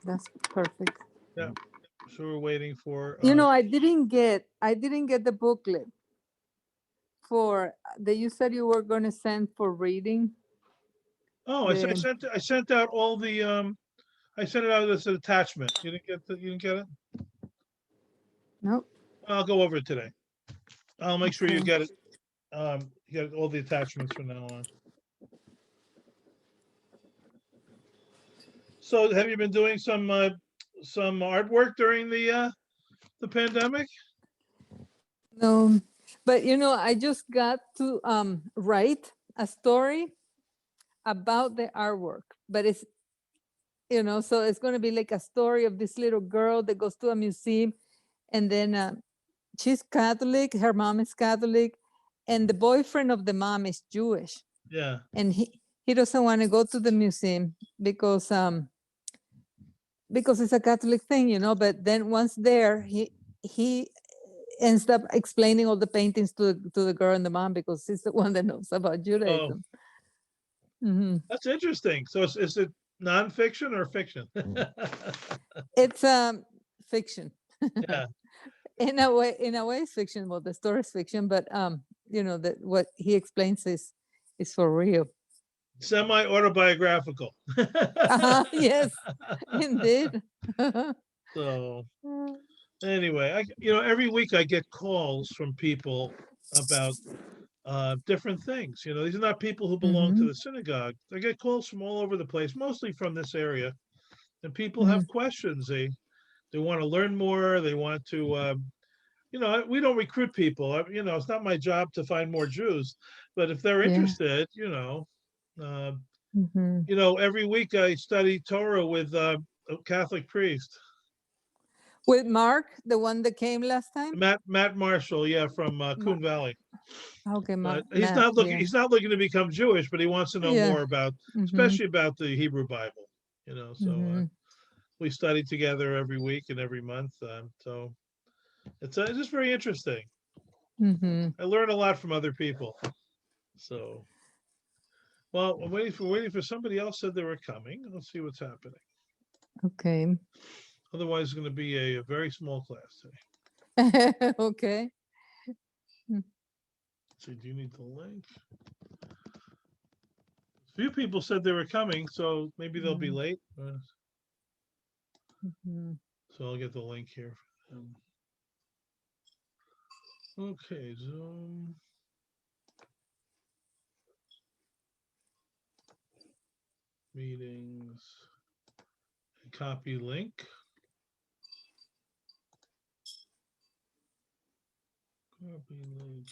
That's perfect. Yeah. So we're waiting for. I didn't get the booklet for that you said you were going to send for reading. Oh, The I sent out all the. I sent it out as an attachment. You didn't get it. No. I'll go over it today. I'll make sure you Okay. get it. You get all the attachments from now on. So, have you been doing some artwork during the pandemic? No, but I just got to write a story about the artwork, but so it's going to be like a story of this little girl that goes to a museum, and then she's Catholic, her mom is Catholic, and the boyfriend of the mom is Jewish, Yeah. and he doesn't want to go to the museum because it's a Catholic thing, but then once there, he ends up explaining all the paintings to the girl and the mom because he's the one that knows about Oh, Judaism. Hmm. that's interesting. So, is it nonfiction or fiction? It's fiction. Yeah. In a way it's fiction. Well, the story is fiction, but that what he explains is for real. Semi autobiographical. Yes, indeed. So anyway, every week I get calls from people about different things. These are not people who belong to Hmm. the synagogue. I get calls from all over the place, mostly from this area, and people Hmm. have questions. They want to learn more. They want to. We don't recruit people. It's not my job to find more Jews, but if they're Yeah. interested, uh, Hmm. every week I study Torah with a Catholic priest. With Mark, the one that came last time. Matt Marshall, yeah, from Ma- Coon Valley. okay, But he's Matt. not looking. Yeah. He's not looking to become Jewish, but he wants to know Yeah. more about, Hmm. especially about the Hebrew Bible. So Hmm. we study together every week and every month. So it's just very interesting. Hmm. I learn a lot from other people. So, well, I'm waiting for somebody else said they were coming. Let's see what's happening. Okay. Otherwise, it's going to be a very small class today. Okay. So, do you need the link? Few people said they were coming, so maybe they'll be late. Mm-hmm. So I'll get the link here. Okay, Zoom meetings, copy link. Copy link.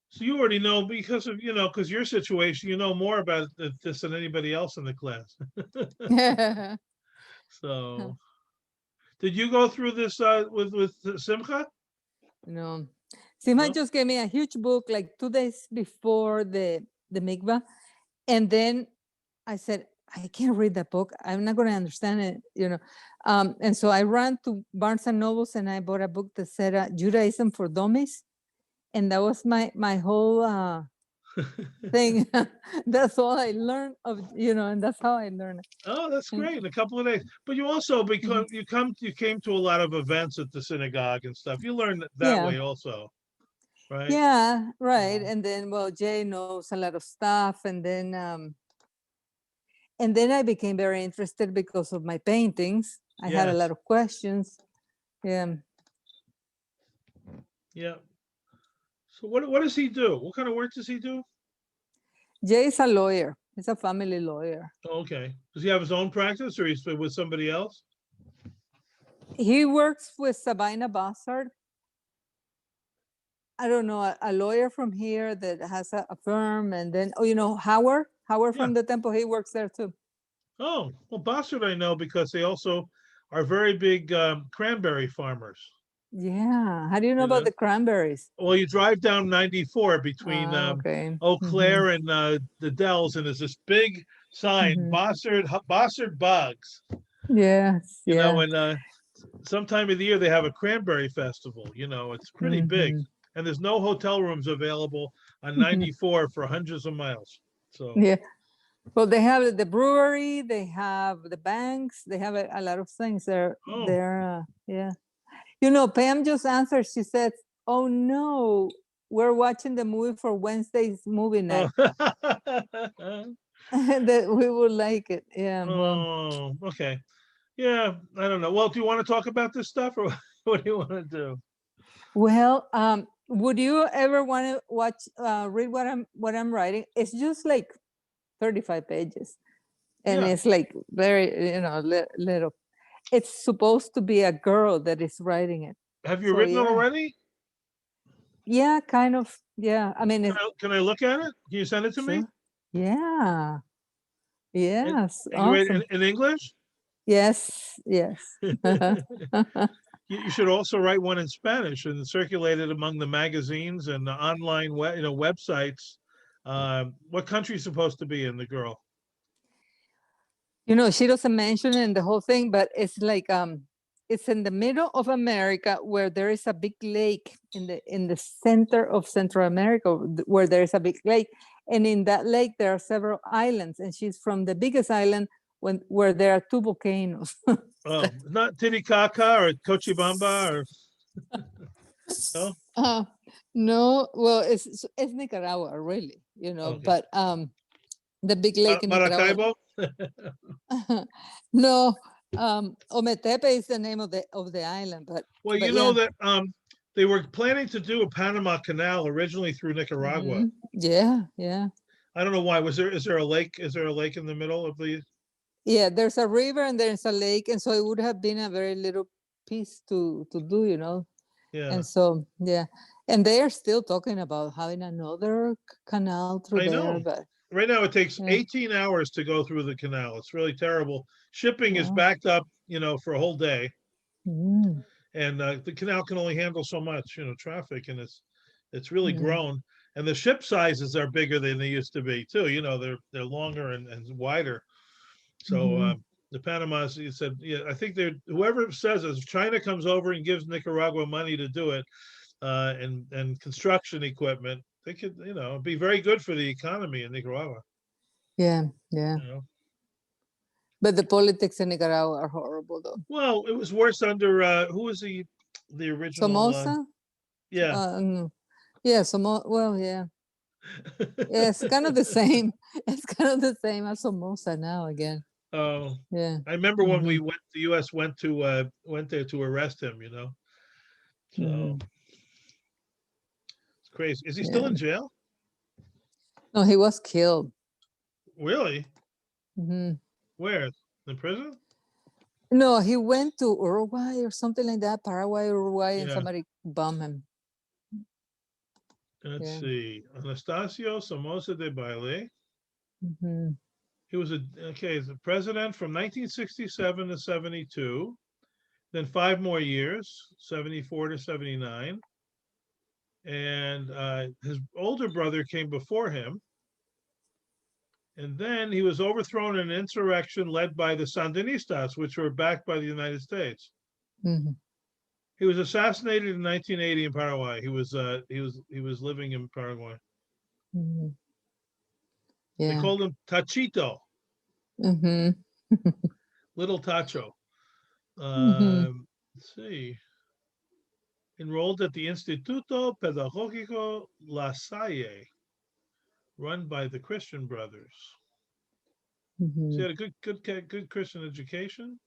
So you already know because of because your situation, you know more about this than anybody else in the class. So did you go through this with Simcha? No. Sima No. just gave me a huge book like 2 days before the mikvah. And then I said, I can't read that book. I'm not going to understand it. And so I ran to Barnes and Nobles and I bought a book that said Judaism for Dummies. And that was my whole thing. That's all I learned and that's how I learned Oh, that's it. great. In a couple of days. But you also Mhm. because you came to a lot of events at the synagogue and stuff. You learned that Yeah. way also, right? Yeah, right. So, And then, well, Jay knows a lot of stuff, and then I became very interested because of my paintings. I had a yes. lot of questions. Yeah. Yeah. So what does he do? What kind of work does he do? Jay is a lawyer. He's a family lawyer. Oh, okay. Does he have his own practice or he's with somebody else? He works with Sabina Bassard. I don't know, a lawyer from here that has a firm, and then Howard Yeah. from the temple. He works there too. Oh, well, Bossard I know because they also are very big cranberry farmers. Yeah. How do you know You about know, the cranberries? well, you drive down 94 between Okay. Eau Mm-hmm. Claire and the Dells, and there's this big sign, Mm-hmm. Bossard Bugs. Yes. Yeah. And sometime of the year they have a cranberry festival. It's pretty big, Mm-hmm. and there's no hotel rooms available on 94 for hundreds of miles. So Yeah. Well, they have the brewery, they have the banks, they have a lot of things there. Oh, Yeah. You know, Pam just answered. She said, "Oh no, we're watching the movie for Wednesday's movie oh, night, that we would like it." Yeah. Well, oh, okay. Yeah, I don't know. Well, do you want to talk about this stuff, or what do you want to do? would you ever want to read what I'm writing? It's just like 35 pages, and Yeah. it's like very, little. It's supposed to be a girl that is writing it. Have you So written it yeah, already? yeah, kind of. Yeah, I mean, Can I look at it? Can you send it to me? sure. Yeah. And Yes. you write Awesome. in English? Yes. Yes. You should also write one in Spanish and circulate it among the magazines and the online websites. What country is supposed to be in the girl? She doesn't mention it in the whole thing, but it's like it's in the middle of America where there is a big lake in the center of Central America, where there is a big lake, and in that lake there are several islands, and she's from the biggest island where there are two volcanoes. Oh, not Titicaca or Cochabamba or no? uh, no, well, it's Nicaragua, really, Okay. but the big lake in Nicaragua. Maracaibo? No, Ometepe is the name of the island, but Well, you know yeah. that they were planning to do a Panama Canal originally through Nicaragua. Yeah, yeah, I don't know why. Is there a lake? Is there a lake in the middle of the? yeah. There's a river and there's a lake, and so it would have been a very little piece to do. Yeah, And so yeah, and they are still talking about having another canal through I there, know. but Right now, it takes yeah. 18 hours to go through the canal. It's really terrible. Shipping is Wow. backed up, for a whole day, Mm, and the canal can only handle so much, traffic, and it's really yeah. grown. And the ship sizes are bigger than they used to be too. They're longer and wider. So Mhm. the Panamas, you said, yeah, I think they're whoever says this, if China comes over and gives Nicaragua money to do it, and construction equipment, they could, be very good for the economy in Nicaragua. Yeah, yeah. You know, But the politics in Nicaragua are horrible, though. well, it was worse under who was the original? Somoza? Yeah, No. Yeah, well, yeah. Yeah, it's kind of the same. It's kind of the same as Somoza now again. oh, Yeah. I remember when Hmm. the U.S. went there to arrest him. So Hmm. it's crazy. Is he still Yeah. in jail? No, he was killed. Really? Hmm. Where? In prison? No, he went to Uruguay or something like that, Paraguay, Uruguay, and Yeah. somebody bombed him. Let's Yeah. see. Anastasio Somoza de Baile. Hmm. He was the president from 1967 to 72, then 5 more years, 74 to 79. And his older brother came before him. And then he was overthrown in an insurrection led by the Sandinistas, which were backed by the United States. Hmm. He was assassinated in 1980 in Paraguay. He was living in Paraguay. Hmm. They Yeah. called him Tachito, Hmm. Little Tacho. Hmm. Let's see. Enrolled at the Instituto Pedagógico La Salle, run by the Christian Brothers. So Hmm. he had a good Christian education.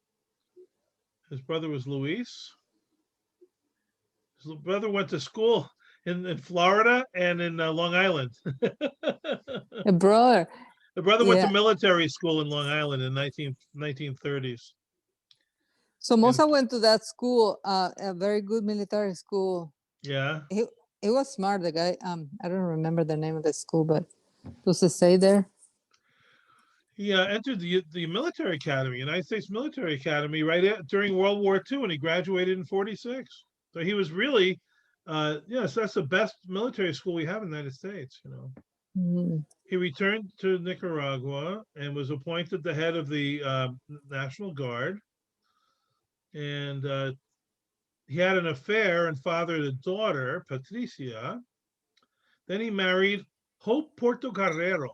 His brother was Luis. His brother went to school in Florida and in Long Island. A brother. The brother went to Yeah. military school in Long Island in 1930s. And Somoza went to that school, a very good military school. yeah, He he was smart, the guy. I don't remember the name of the school, but does it say there? he entered the military academy, United States Military Academy, during World War II, and he graduated in '46. So he was really, yes, that's the best military school we have in the United States. Mhm. He returned to Nicaragua and was appointed the head of the National Guard. And he had an affair and fathered a daughter, Patricia. Then he married Hope Portocarrero,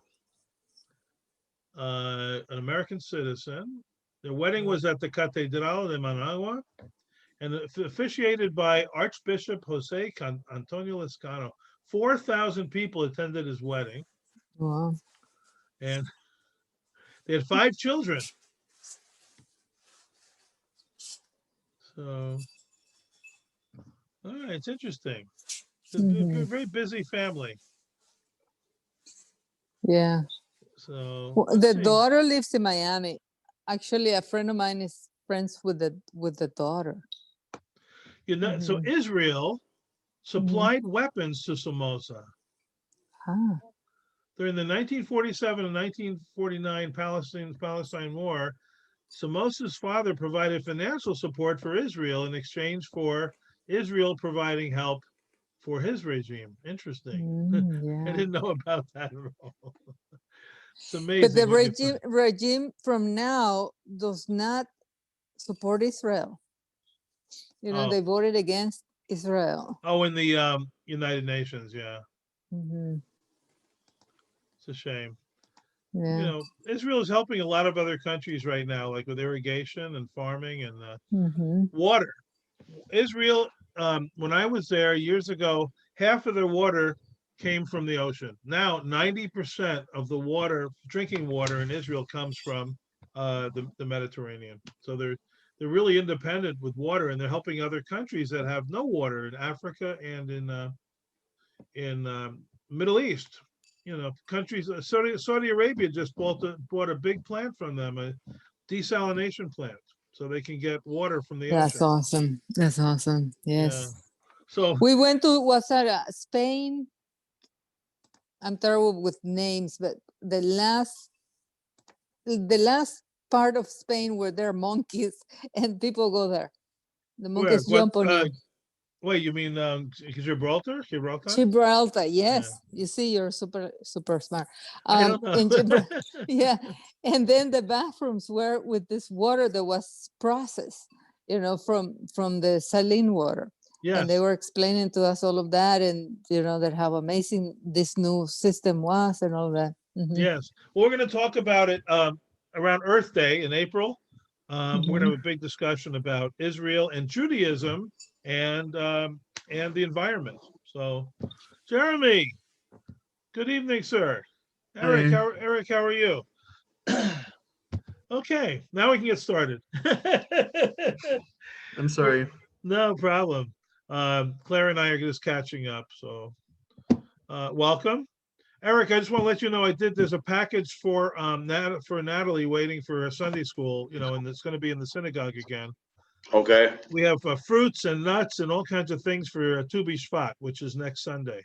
an American citizen. Their wedding was at the Catedral de Managua and officiated by Archbishop Jose Antonio Lescano. 4,000 people attended his wedding, Wow. and they had 5 children. So, all right, it's interesting. It's a very busy family. Yeah. So The see. daughter lives in Miami. Actually, a friend of mine is friends with the daughter. So Israel supplied weapons to Somoza. Ah. During the 1947 and 1949 Palestine War, Somoza's father provided financial support for Israel in exchange for Israel providing help for his regime. Interesting. I Yeah. didn't know about that at all. It's But amazing. the What you find. regime from now does not support Israel. You know, Oh, they voted against Israel. in the United Nations, yeah. Mhm. It's a shame. Yeah. Israel is helping a lot of other countries right now, like with irrigation and farming and Mhm. water. Israel, when I was there years ago, half of their water came from the ocean. Now, 90% of the water, drinking water in Israel, comes from the Mediterranean. So they're really independent with water, and they're helping other countries that have no water in Africa and in Middle East. Countries. Saudi Arabia just bought a big plant from them, a desalination plant, so they can get water from the That's ocean. awesome. That's awesome. Yeah. Yes. So We went to what's that? Spain. I'm terrible with names, but the last part of Spain where there are monkeys and people go there. The where? monkeys What? jump on you. Wait, you mean Gibraltar? Gibraltar? Gibraltar, Yeah. yes. You see, you're super smart. I don't know. In Gibraltar, yeah. And then the bathrooms were with this water that was processed, from the saline water. And they Yes. were explaining to us all of that, and that how amazing this new system was, and all that. Yes. Well, we're going to talk about it around Earth Day in April. We're going to have a big discussion about Israel and Judaism and the environment. So, Jeremy, good evening, sir. Eric, Hi, how are you? Okay, now we can get started. I'm sorry. No problem. Claire and I are just catching up. So, welcome. Eric, I just want to let you know there's a package for Natalie waiting for a Sunday school, and it's going to be in the synagogue again. Okay. We have fruits and nuts and all kinds of things for Tu B'Shvat, which is next Sunday.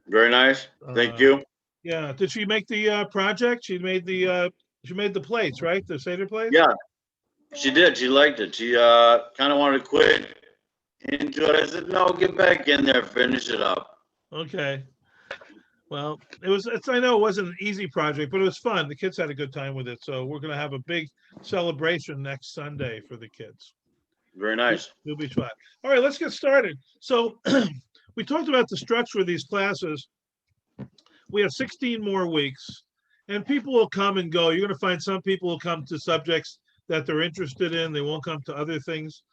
Very nice. Thank you. Yeah. Did she make the project? She made the plates, right? The Seder plates? Yeah, she did. She liked it. She kind of wanted to quit into it. I said, no, get back in there, finish it up. Okay. Well, I know it wasn't an easy project, but it was fun. The kids had a good time with it. So we're going to have a big celebration next Sunday for the kids. Very nice. You'll be fine. All right, let's get started. So we talked about the structure of these classes. We have 16 more weeks, and people will come and go. You're going to find some people will come to subjects that they're interested in. They won't come to other things.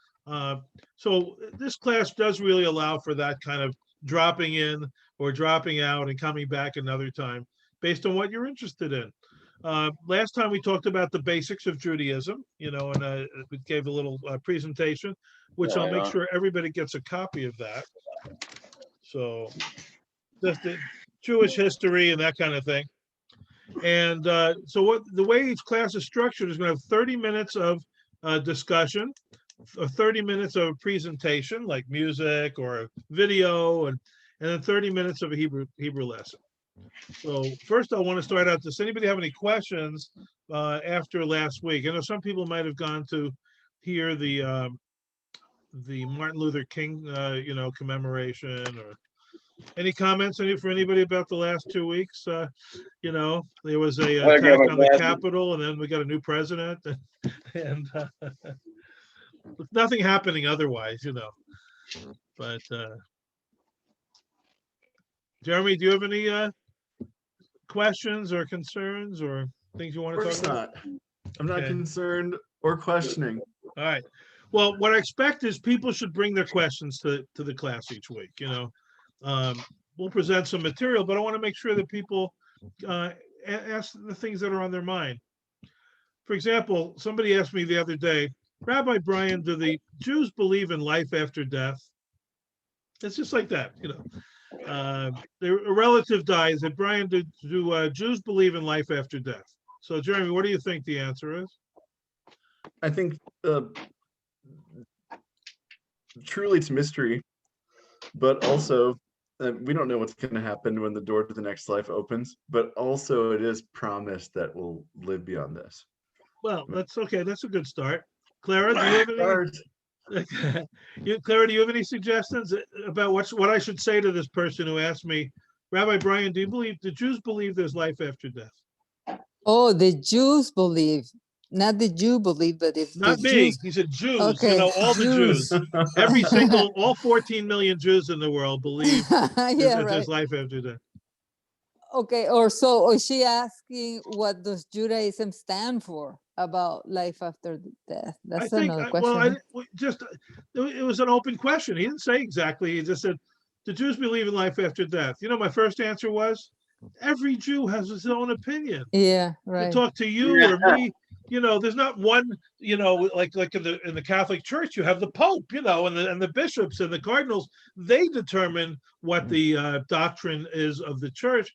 So this class does really allow for that kind of dropping in or dropping out and coming back another time based on what you're interested in. Last time we talked about the basics of Judaism, and we gave a little presentation, which I'll make sure everybody gets a copy of that. So just the Jewish history and that kind of thing. And so the way each class is structured is going to have 30 minutes of discussion, 30 minutes of a presentation like music or a video, and then 30 minutes of a Hebrew lesson. So first I want to start out, does anybody have any questions after last week? I know some people might have gone to hear the Martin Luther King, commemoration, or any comments for anybody about the last 2 weeks? There was a attack on the Capitol, and then we got a new president, and nothing happening otherwise, But Jeremy, do you have any questions or concerns or? Things you want Of to course talk about? not. I'm not Okay. concerned or questioning. All right. Well, what I expect is people should bring their questions to the class each week. We'll present some material, but I want to make sure that people ask the things that are on their mind. For example, somebody asked me the other day, Rabbi Brian, do the Jews believe in life after death? It's just like that, a relative dies. That Brian, do Jews believe in life after death? So, Jeremy, what do you think the answer is? I think truly it's mystery, but also we don't know what's going to happen when the door to the next life opens, but also it is promised that we'll live beyond this. Well, that's okay. That's a good start. Clara, do you have any? Clara, do you have any suggestions about what I should say to this person who asked me, Rabbi Brian, do the Jews believe there's life after death? Oh, the Jews believe, not the Jew believe, but if Not the me. Jews, He said Jews, okay, all the Jews. All 14 million Jews in the world believe yeah, that there's right. life after death. Okay, or is she asking what does Judaism stand for about life after death? That's another question. It was an open question. He didn't say exactly. He just said, the Jews believe in life after death. My first answer was, every Jew has his own opinion. Yeah, right. To talk to you or me, there's not one, like in the Catholic Church, you have the Pope, and the bishops and the cardinals. They determine what the doctrine is of the church.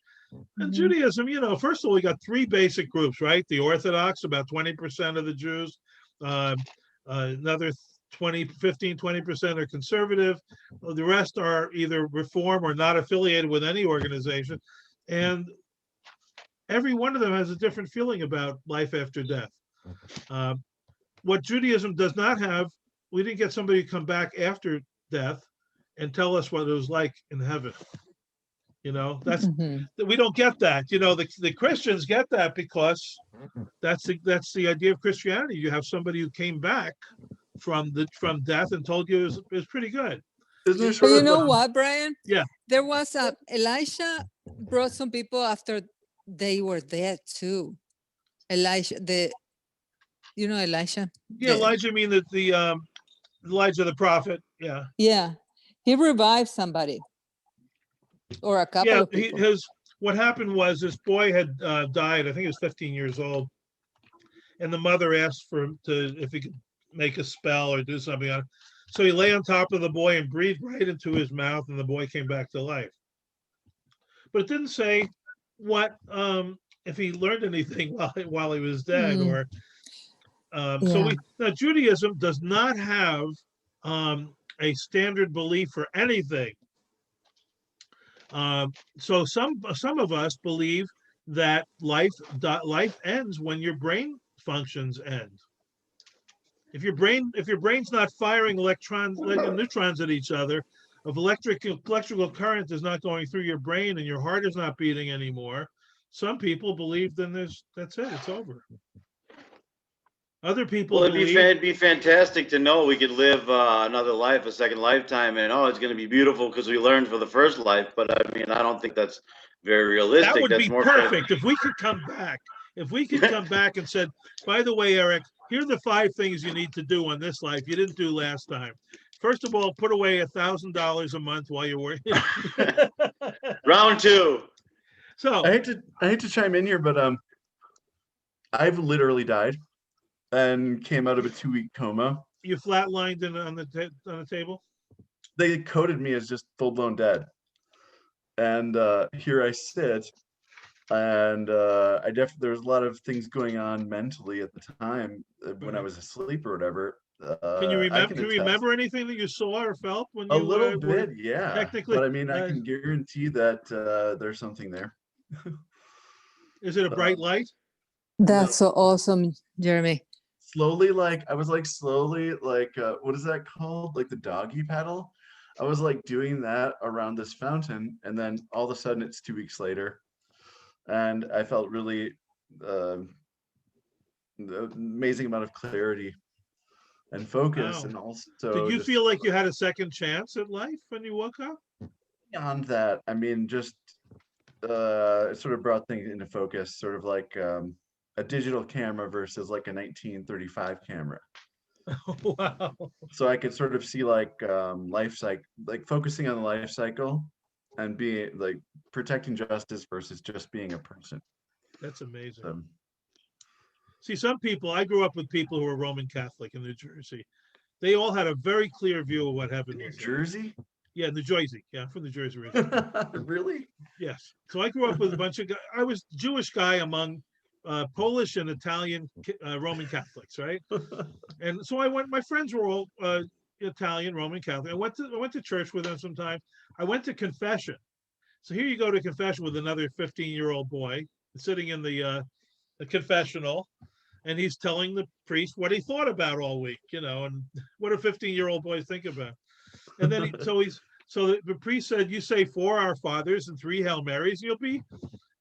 And Judaism, first of all, we got three basic groups, right? The Orthodox, about 20% of the Jews. Another 20% are conservative. The rest are either Reform or not affiliated with any organization. And every one of them has a different feeling about life after death. What Judaism does not have, we didn't get somebody to come back after death and tell us what it was like in heaven. That's we don't get that. The Christians get that because that's the idea of Christianity. You have somebody who came back from death and told you it was pretty good. Isn't it But you know what, Brian? Yeah. There was Elisha brought some people after they were dead too. Elisha, Elisha? Yeah, Elijah, I mean the Elijah the prophet. Yeah. Yeah. He revived somebody. Or a couple of people. What happened was this boy had died. I think he was 15 years old. And the mother asked for him if he could make a spell or do something on it. So he lay on top of the boy and breathed right into his mouth, and the boy came back to life. But it didn't say what if he learned anything while he was dead, or so now Judaism does not have a standard belief for anything. So some of us believe that life ends when your brain functions end. If your brain's not firing neutrons at each other, if electrical current is not going through your brain and your heart is not beating anymore, some people believe then that's it, it's over. Other people believe it'd be fantastic to know we could live another life, a second lifetime, and it's going to be beautiful because we learned for the first life. But I mean, I don't think that's very realistic. That would be perfect if we could come back. If we could come back and said, by the way, Eric, here are the 5 things you need to do on this life you didn't do last time. First of all, put away $1,000 a month while you're working. Round 2. So I hate to chime in here, but I've literally died and came out of a 2-week coma. You flatlined on the table? They coded me as just full-blown dead. And here I sit, and there's a lot of things going on mentally at the time when I was asleep or whatever. Can you remember anything that you saw or felt when you a little bit, yeah. Technically, but I mean, I can guarantee that there's something there. Is it a bright light? That's so awesome, Jeremy. Slowly, I was slowly, what is that called? Like the doggy paddle. I was doing that around this fountain, and then all of a sudden it's 2 weeks later, and I felt really amazing amount of clarity and focus. Wow. And also, did you feel like you had a second chance at life when you woke up? Beyond that, I mean, just it sort of brought things into focus, sort of a digital camera versus like a 1935 camera. Wow. So I could sort of see like life cycle, like focusing on the life cycle and being like protecting justice versus just being a person. That's amazing. So, See, some people, I grew up with people who were Roman Catholic in New Jersey. They all had a very clear view of what heaven New was. Jersey? Yeah, New Jersey. Yeah, I'm from New Jersey originally. Really? Yes. So I grew up with a bunch of guys. I was Jewish guy among Polish and Italian Roman Catholics, right? And so I went. My friends were all Italian Roman Catholic. I went to church with them sometime. I went to confession. So here you go to confession with another 15-year-old boy sitting in the confessional, and he's telling the priest what he thought about all week, and what do 15-year-old boys think about. And then so the priest said, "You say 4 Our Fathers and 3 Hail Marys, and you'll be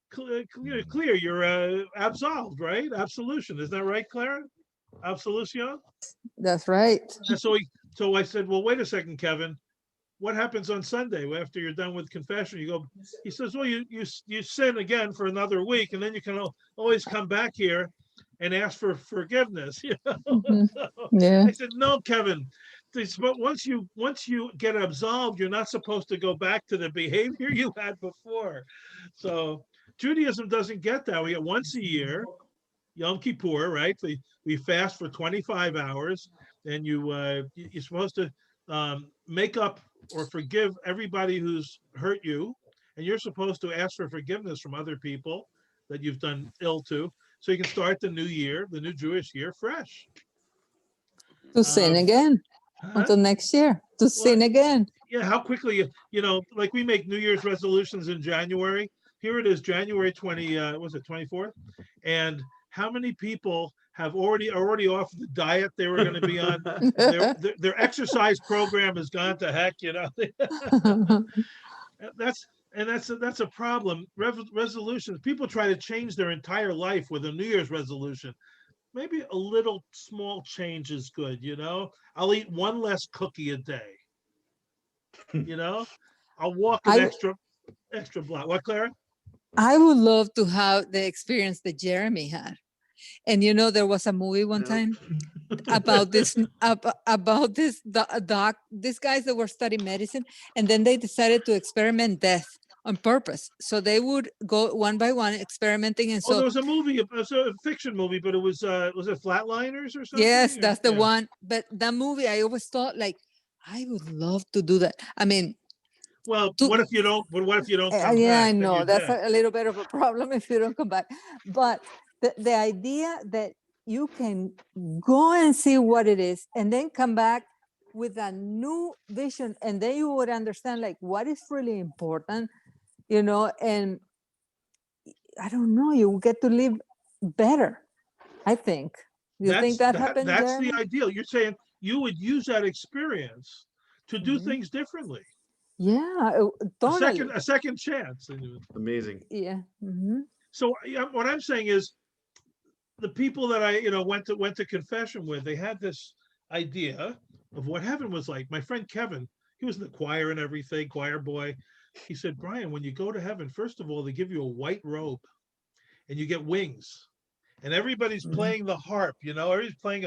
clear. You're absolved, right? Absolution, isn't that right, Clara? Absolution." That's right. And so I said, "Well, wait a second, Kevin. What happens on Sunday after you're done with confession?" He says, "Well, you sin again for another week, and then you can always come back here and ask for forgiveness." Mhm. So Yeah. I said, "No, Kevin. But once you get absolved, you're not supposed to go back to the behavior you had before." So Judaism doesn't get that. We get once a year, Yom Kippur, right? We fast for 25 hours, and you're supposed to make up or forgive everybody who's hurt you, and you're supposed to ask for forgiveness from other people that you've done ill to, so you can start the new year, the new Jewish year, fresh. To sin again Huh? until next year. To sin again. Yeah, how quickly like we make New Year's resolutions in January. Here it is, January 20. Was it 24th? And how many people have already off the diet they were going to be on? Their exercise program has gone to heck. That's a problem. Resolutions. People try to change their entire life with a New Year's resolution. Maybe a little small change is good. I'll eat 1 less cookie a day. I'll walk an extra block. What, Clara? I would love to have the experience that Jeremy had. And there was a movie one time about this doc, these guys that were studying medicine, and then they decided to experiment death on purpose. So they would go one by one experimenting, and so there was a movie, it was a fiction movie, but it was it Flatliners or something? yes, that's the one. But that movie, I always thought, like, I would love to do that. I mean, well, what if you don't? But what if you don't come yeah, back? I Then know you're that's dead. a little bit of a problem if you don't come back. But the idea that you can go and see what it is and then come back with a new vision, and then you would understand like what is really important, and I don't know, you get to live better, I think. You think that happened, That's Jeremy? the ideal. You're saying you would use that experience to do Mhm. things differently. Yeah, totally. A second chance. Amazing. Yeah. Mhm. So what I'm saying is, the people that I went to confession with, they had this idea of what heaven was like. My friend Kevin, he was in the choir and everything, choir boy. He said, "Brian, when you go to heaven, first of all, they give you a white robe, and you get wings, and everybody's Mhm. playing the harp. Everybody's playing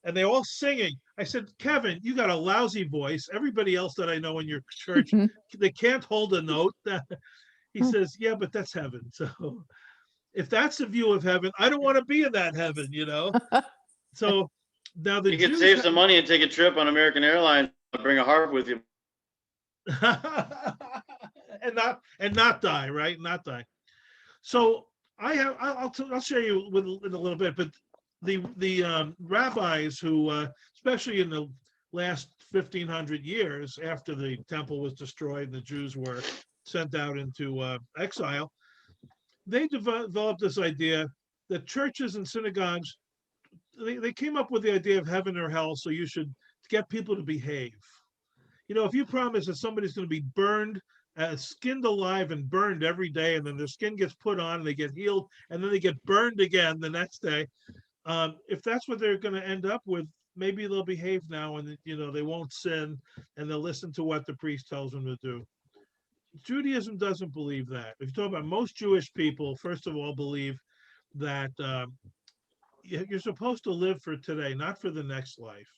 and they're all singing." I said, "Kevin, you got a lousy voice. Everybody else that I know in your church, they can't hold a note." He says, "Yeah, but that's heaven." So if that's the view of heaven, I don't want to be in that heaven. So now the You could Jews save some money and take a trip on American Airlines. Bring a harp with you. and not die, right? Not die. So I'll share you in a little bit, but the rabbis who, especially in the last 1500 years after the temple was destroyed and the Jews were sent out into exile, they developed this idea that churches and synagogues, they came up with the idea of heaven or hell, so you should get people to behave. If you promise that somebody's going to be burned, skinned alive and burned every day, and then their skin gets put on and they get healed, and then they get burned again the next day, if that's what they're going to end up with, maybe they'll behave now, and they won't sin, and they'll listen to what the priest tells them to do. Judaism doesn't believe that. If you talk about most Jewish people, first of all, believe that you're supposed to live for today, not for the next life.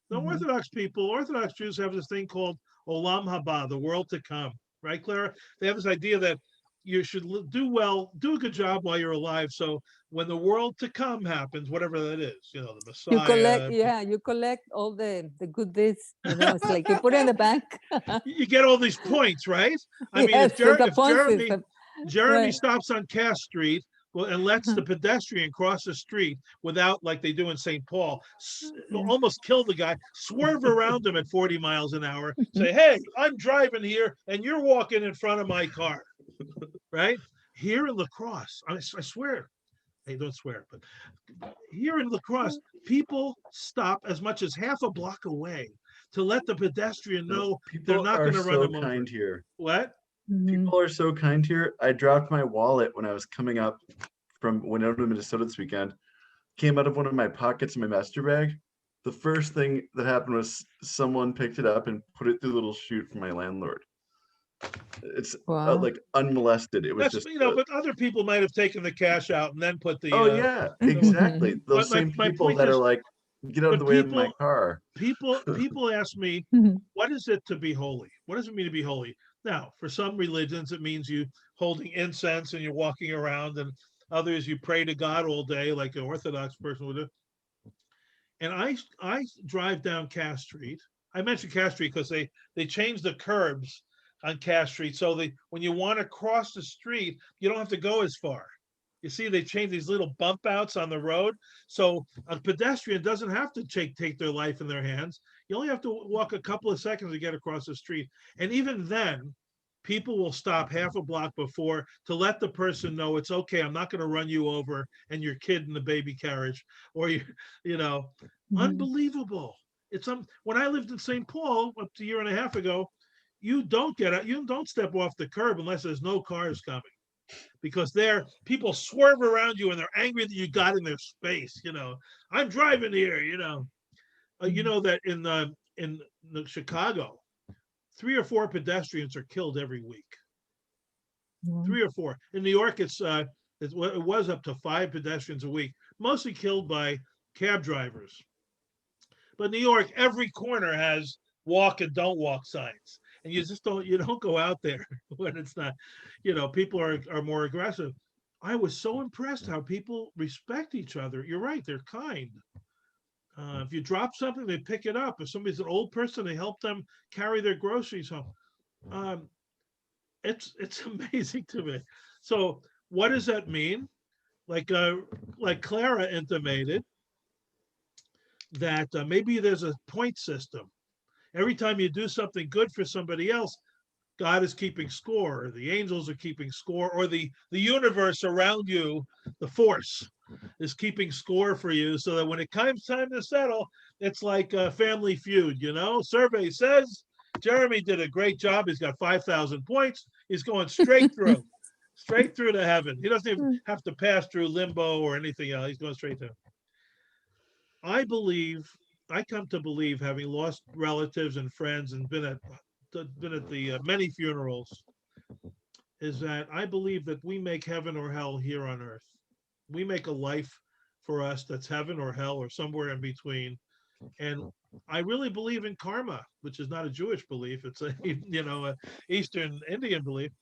The Mhm. Orthodox Jews have this thing called Olam Haba, the world to come, right, Clara? They have this idea that you should do well, do a good job while you're alive. So when the world to come happens, whatever that is, the You collect, Messiah, yeah, you collect all the good deeds, it's like you put it in the bank. you get all these points, right? I mean, Yes, it's a fun Jeremy system. Right. stops on Cass Street, well, and lets the pedestrian cross the street without, like they do in St. Paul, Yeah. almost kill the guy, swerve around him at 40 miles an hour, say, "Hey, I'm driving here, and you're walking in front of my car," right? Here in La Crosse, I swear, hey, don't swear, but here in La Crosse, people stop as much as half a block away to let the pedestrian know they're People not are going to run so him over. kind here. What? Mhm. People are so kind here. I dropped my wallet when I was coming up from Winona, Minnesota this weekend. Came out of one of my pockets in my master bag. The first thing that happened was someone picked it up and put it through the little chute for my landlord. It's Wow. like unmolested. It was That's, just, but other people might have taken the cash out and then put the. oh yeah, exactly. Those But same my people point that are is, like, get out of but the way of my car. people ask me, Mhm. what is it to be holy? What does it mean to be holy? Now, for some religions, it means you holding incense and you're walking around, and others you pray to God all day, like an Orthodox person would do. And I drive down Cass Street. I mentioned Cass Street because they changed the curbs on Cass Street, so when you want to cross the street, you don't have to go as far. You see, they changed these little bump outs on the road, so a pedestrian doesn't have to take their life in their hands. You only have to walk a couple of seconds to get across the street, and even then, people will stop half a block before to let the person know it's okay. I'm not going to run you over and your kid in the baby carriage, or you know, Mhm. unbelievable. It's when I lived in St. Paul up to a year and a half ago, you don't step off the curb unless there's no cars coming, because people swerve around you and they're angry that you got in their space. I'm driving here. You know that in Chicago, 3 or 4 pedestrians are killed every week. Mhm. 3 or 4. In New York, it was up to 5 pedestrians a week, mostly killed by cab drivers. But New York, every corner has walk and don't walk signs, and you don't go out there when it's not. People are more aggressive. I was so impressed how people respect each other. You're right; they're kind. If you drop something, they pick it up. If somebody's an old person, they help them carry their groceries home. Um, it's amazing to me. So what does that mean? Like Clara intimated that maybe there's a point system. Every time you do something good for somebody else, God is keeping score, or the angels are keeping score, or the universe around you, the force, is keeping score for you, so that when it comes time to settle, it's like a Family Feud. Survey says Jeremy did a great job. He's got 5,000 points. He's going straight through to heaven. He doesn't even have to pass through limbo or anything else. He's going straight through. I come to believe, having lost relatives and friends and been at the many funerals, is that I believe that we make heaven or hell here on earth. We make a life for us that's heaven or hell or somewhere in between. And I really believe in karma, which is not a Jewish belief. It's a Eastern Indian belief,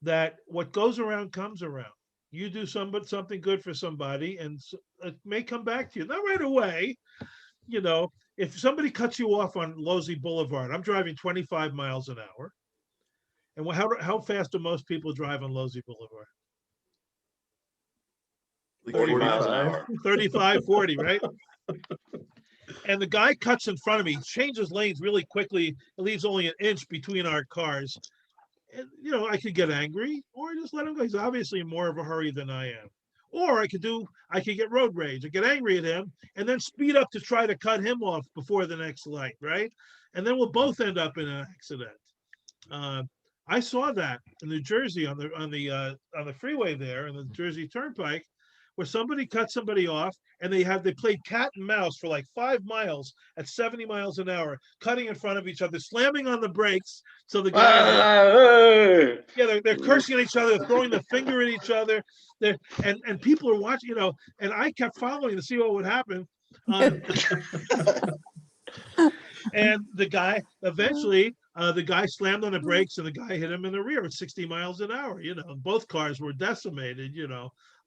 that what goes around comes around. You do something good for somebody, and it may come back to you. Not right away. If somebody cuts you off on Losey Boulevard, I'm driving 25 miles an hour. And how fast do most people drive on Losey Boulevard? Like 40 miles an 45. hour. 35, 40, right? And the guy cuts in front of me, changes lanes really quickly. It leaves only an inch between our cars. And, I could get angry or just let him go. He's obviously in more of a hurry than I am. Or I could get road rage. I get angry at him and then speed up to try to cut him off before the next light, right? And then we'll both end up in an accident. I saw that in New Jersey on the freeway there in the Jersey Turnpike, where somebody cut somebody off and they played cat and mouse for like 5 miles at 70 miles an hour, cutting in front of each other, slamming on the brakes. So the guy, yeah, they're cursing at each other, throwing the finger at each other. And people are watching, and I kept following to see what would happen. And the guy eventually, the guy slammed on the brakes and the guy hit him in the rear at 60 miles an hour. Both cars were decimated.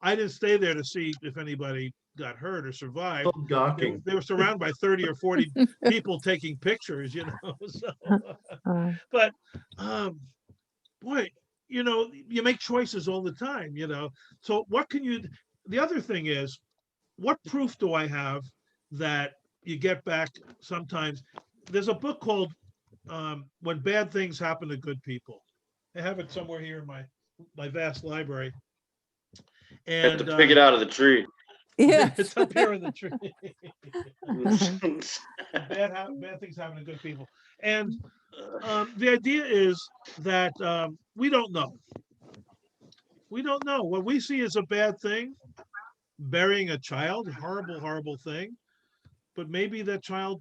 I didn't stay there to see if anybody got hurt or survived. Still gawking. They were surrounded by 30 or 40 people taking pictures. So, but boy, you make choices all the time. So what can you? The other thing is, what proof do I have that you get back sometimes? There's a book called When Bad Things Happen to Good People. I have it somewhere here in my vast library. And have to pick it out of the tree. Yeah. It's up here in the tree. Bad things happen to good people. And the idea is that we don't know. We don't know. What we see as a bad thing, burying a child, horrible, horrible thing. But maybe that child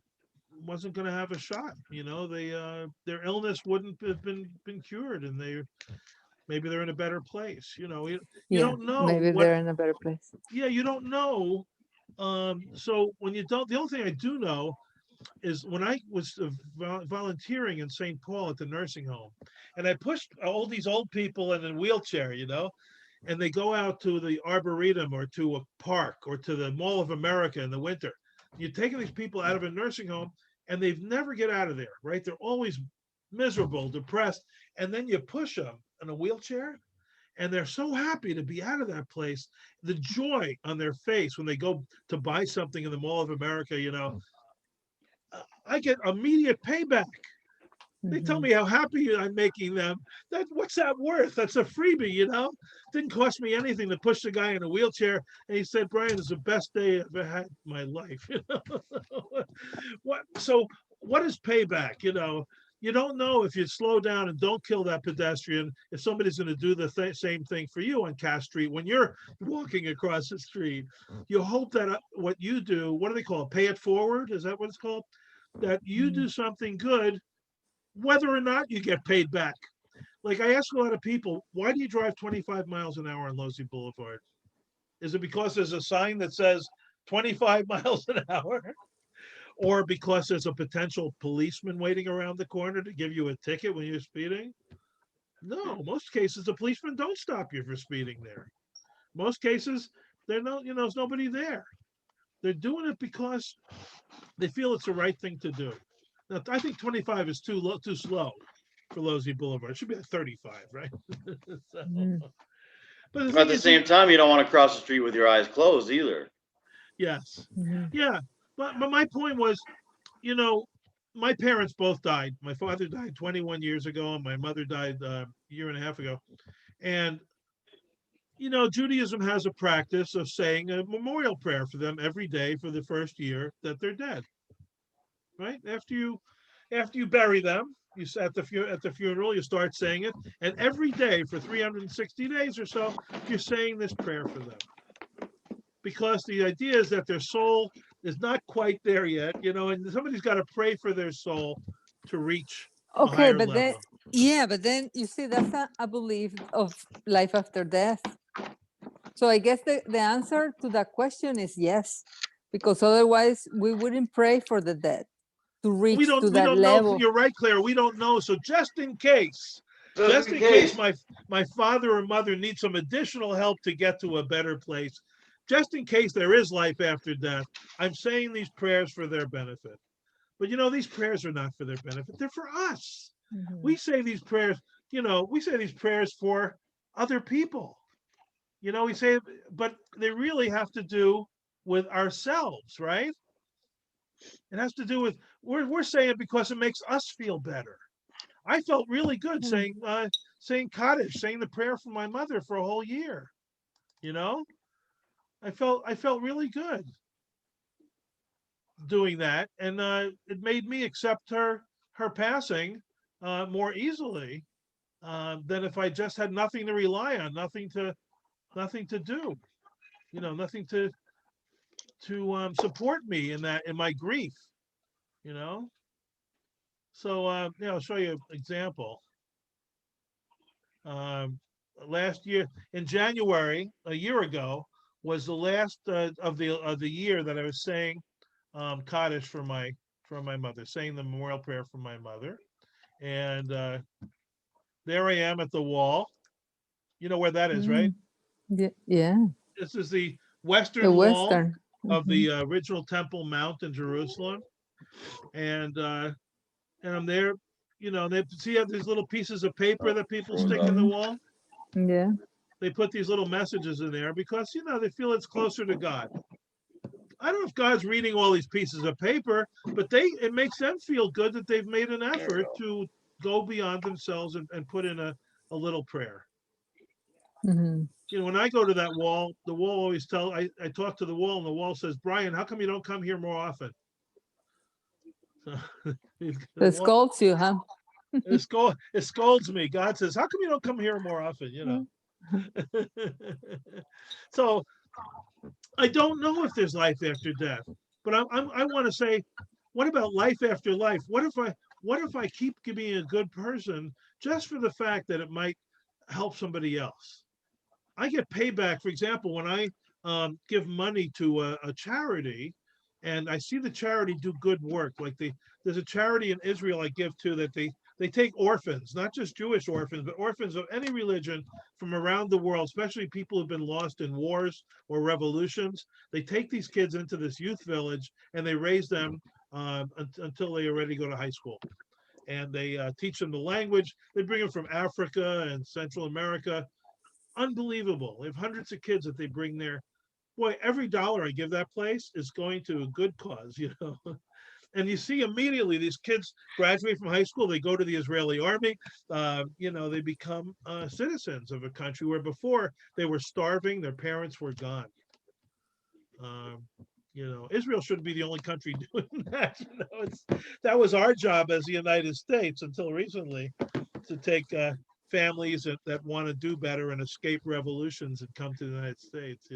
wasn't going to have a shot. Their illness wouldn't have been cured, and maybe they're in a better place. You don't know. Maybe they're in a better place. Yeah, you don't know. So when you don't, the only thing I do know is when I was volunteering in St. Paul at the nursing home, and I pushed all these old people in a wheelchair, and they go out to the Arboretum or to a park or to the Mall of America in the winter. You're taking these people out of a nursing home and they never get out of there, right? They're always miserable, depressed. And then you push them in a wheelchair and they're so happy to be out of that place. The joy on their face when they go to buy something in the Mall of America, I get immediate payback. They tell me how happy I'm making them. What's that worth? That's a freebie, Didn't cost me anything to push the guy in a wheelchair. And he said, Brian, it's the best day I've ever had in my life. So what is payback? You don't know if you slow down and don't kill that pedestrian, if somebody's going to do the same thing for you on Cass Street when you're walking across the street. You hope that what you do, what do they call it? Pay it forward? Is that what it's called? That you do something good, whether or not you get paid back. Like I ask a lot of people, why do you drive 25 miles an hour on Losey Boulevard? Is it because there's a sign that says 25 miles an hour? Or because there's a potential policeman waiting around the corner to give you a ticket when you're speeding? No, most cases the policemen don't stop you for speeding there. Most cases, there's nobody there. They're doing it because they feel it's the right thing to do. Now, I think 25 is too slow for Losey Boulevard. It should be at 35, right? But at the same time, you don't want to cross the street with your eyes closed either. Yes. Yeah. But my point was, my parents both died. My father died 21 years ago, and my mother died a year and a half ago. And, Judaism has a practice of saying a memorial prayer for them every day for the first year that they're dead. Right? After you bury them, you at the funeral, you start saying it, and every day for 360 days or so, you're saying this prayer for them. Because the idea is that their soul is not quite there yet, and somebody's got to pray for their soul to reach a higher level. But then you see, that's a belief of life after death. So I guess the answer to that question is yes, because otherwise we wouldn't pray for the dead to reach to that level. Know. You're right, Claire. We don't know. So just in case my father or mother needs some additional help to get to a better place, just in case there is life after death, I'm saying these prayers for their benefit. But these prayers are not for their benefit. They're for us. We say these prayers, for other people. We say, but they really have to do with ourselves, right? It has to do with, we're saying it because it makes us feel better. I felt really good saying Kaddish, saying the prayer for my mother for a whole year. I felt really good doing that, and it made me accept her passing more easily than if I just had nothing to rely on, nothing to do. nothing to support me in my grief, you know. So I'll show you an example. Last year in January, a year ago, was the last of the year that I was saying Kaddish for my mother, saying the memorial prayer for my mother, and there I am at the wall. You know where that is, right? Yeah. This is the The western wall Western. of the original Temple Mount in Jerusalem, and I'm there. They see these little pieces of paper that people stick in the wall. Yeah. They put these little messages in there because they feel it's closer to God. I don't know if God's reading all these pieces of paper, but it makes them feel good that they've made an effort to go beyond themselves and put in a little prayer. Mhm. When I go to that wall, the wall always I talk to the wall, and the wall says, "Brian, how come you don't come here more often?" So, It scolds you, huh? it scolds me. God says, "How come you don't come here more often?" So I don't know if there's life after death, but I want to say, what about life after life? What if I keep being a good person just for the fact that it might help somebody else? I get payback. For example, when I give money to a charity, and I see the charity do good work, like there's a charity in Israel I give to that they take orphans, not just Jewish orphans, but orphans of any religion from around the world, especially people who've been lost in wars or revolutions. They take these kids into this youth village and they raise them until they already go to high school. And they teach them the language. They bring them from Africa and Central America. Unbelievable. They have hundreds of kids that they bring there. Boy, every dollar I give that place is going to a good cause, And you see immediately these kids graduate from high school, they go to the Israeli army, they become citizens of a country where before they were starving, their parents were gone. Israel shouldn't be the only country doing that. That was our job as the United States until recently, to take families that want to do better and escape revolutions and come to the United States,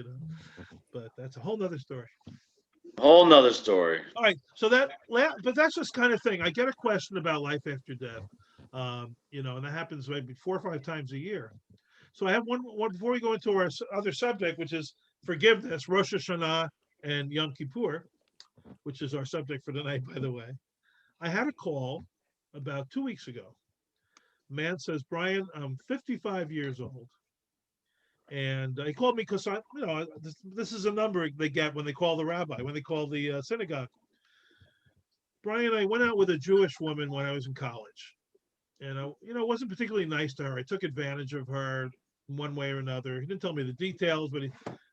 But that's a whole nother story. Whole nother story. All right, so but that's just kind of thing. I get a question about life after death, and that happens maybe 4 or 5 times a year. So I have one before we go into our other subject, which is forgiveness, Rosh Hashanah and Yom Kippur, which is our subject for tonight, by the way. I had a call about 2 weeks ago. Man says, "Brian, I'm 55 years old." And he called me because this is a number they get when they call the rabbi, when they call the synagogue. "Brian, I went out with a Jewish woman when I was in college, and I wasn't particularly nice to her. I took advantage of her in one way or another. He didn't tell me the details, but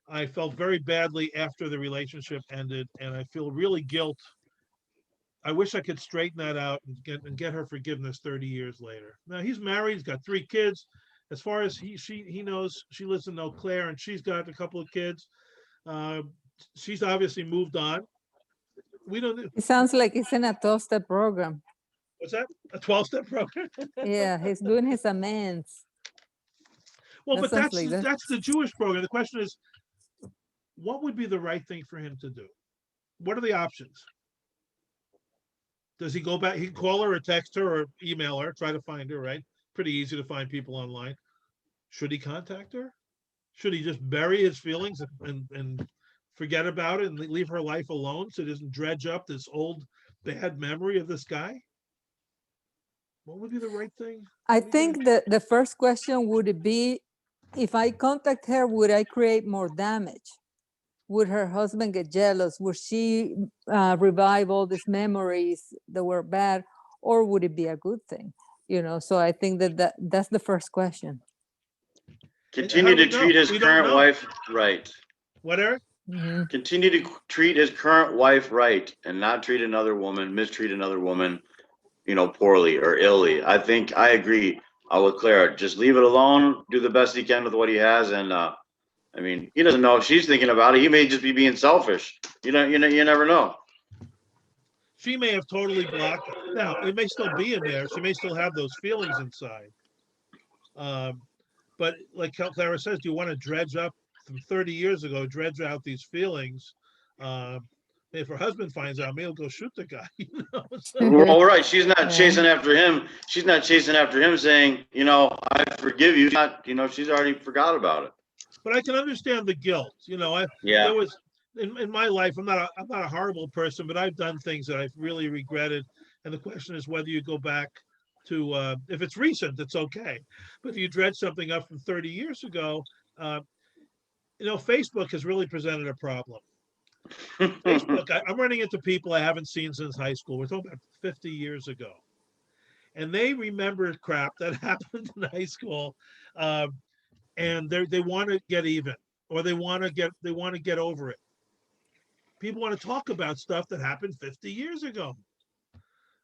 I felt very badly after the relationship ended, and I feel really guilt. I wish I could straighten that out and get her forgiveness 30 years later." Now he's married, he's got 3 kids. As far as he knows, she lives in Eau Claire, and she's got a couple of kids. She's obviously moved on. We don't. It sounds like it's in a 12-step program. What's that? A 12-step program? Yeah, he's doing his amends. Well, but sounds like that. that's the Jewish program. The question is, what would be the right thing for him to do? What are the options? Does he go back? He can call her or text her or email her, try to find her, right? Pretty easy to find people online. Should he contact her? Should he just bury his feelings and forget about it and leave her life alone so it doesn't dredge up this old bad memory of this guy? What would be the right thing? I think that the first question would be, if I contact her, would I create more damage? Would her husband get jealous? Would she revive all these memories that were bad? Or would it be a good thing? So I think that's the first question. Continue to treat his current wife right. What, Eric? Mm-hmm. Continue to treat his current wife right and not mistreat another woman, poorly or illy. I think I agree with Clara. Just leave it alone. Do the best he can with what he has, and he doesn't know if she's thinking about it. He may just be being selfish. You never know. She may have totally blocked it. Now, it may still be in there. She may still have those feelings inside. But like Clara says, do you want to dredge up from 30 years ago, dredge out these feelings. If her husband finds out, maybe he'll go shoot the guy. You know? So, Well, right. She's not Yeah. chasing after him. She's not chasing after him saying, I forgive you. She's already forgot about it. but I can understand the guilt. Yeah. There was in my life. I'm not a horrible person, but I've done things that I've really regretted. And the question is whether you go back to if it's recent, it's okay. But if you dredge something up from 30 years ago, Facebook has really presented a problem. Facebook, I'm running into people I haven't seen since high school. We're talking about 50 years ago. And they remember crap that happened in high school. And they want to get even, or they want to get over it. People want to talk about stuff that happened 50 years ago.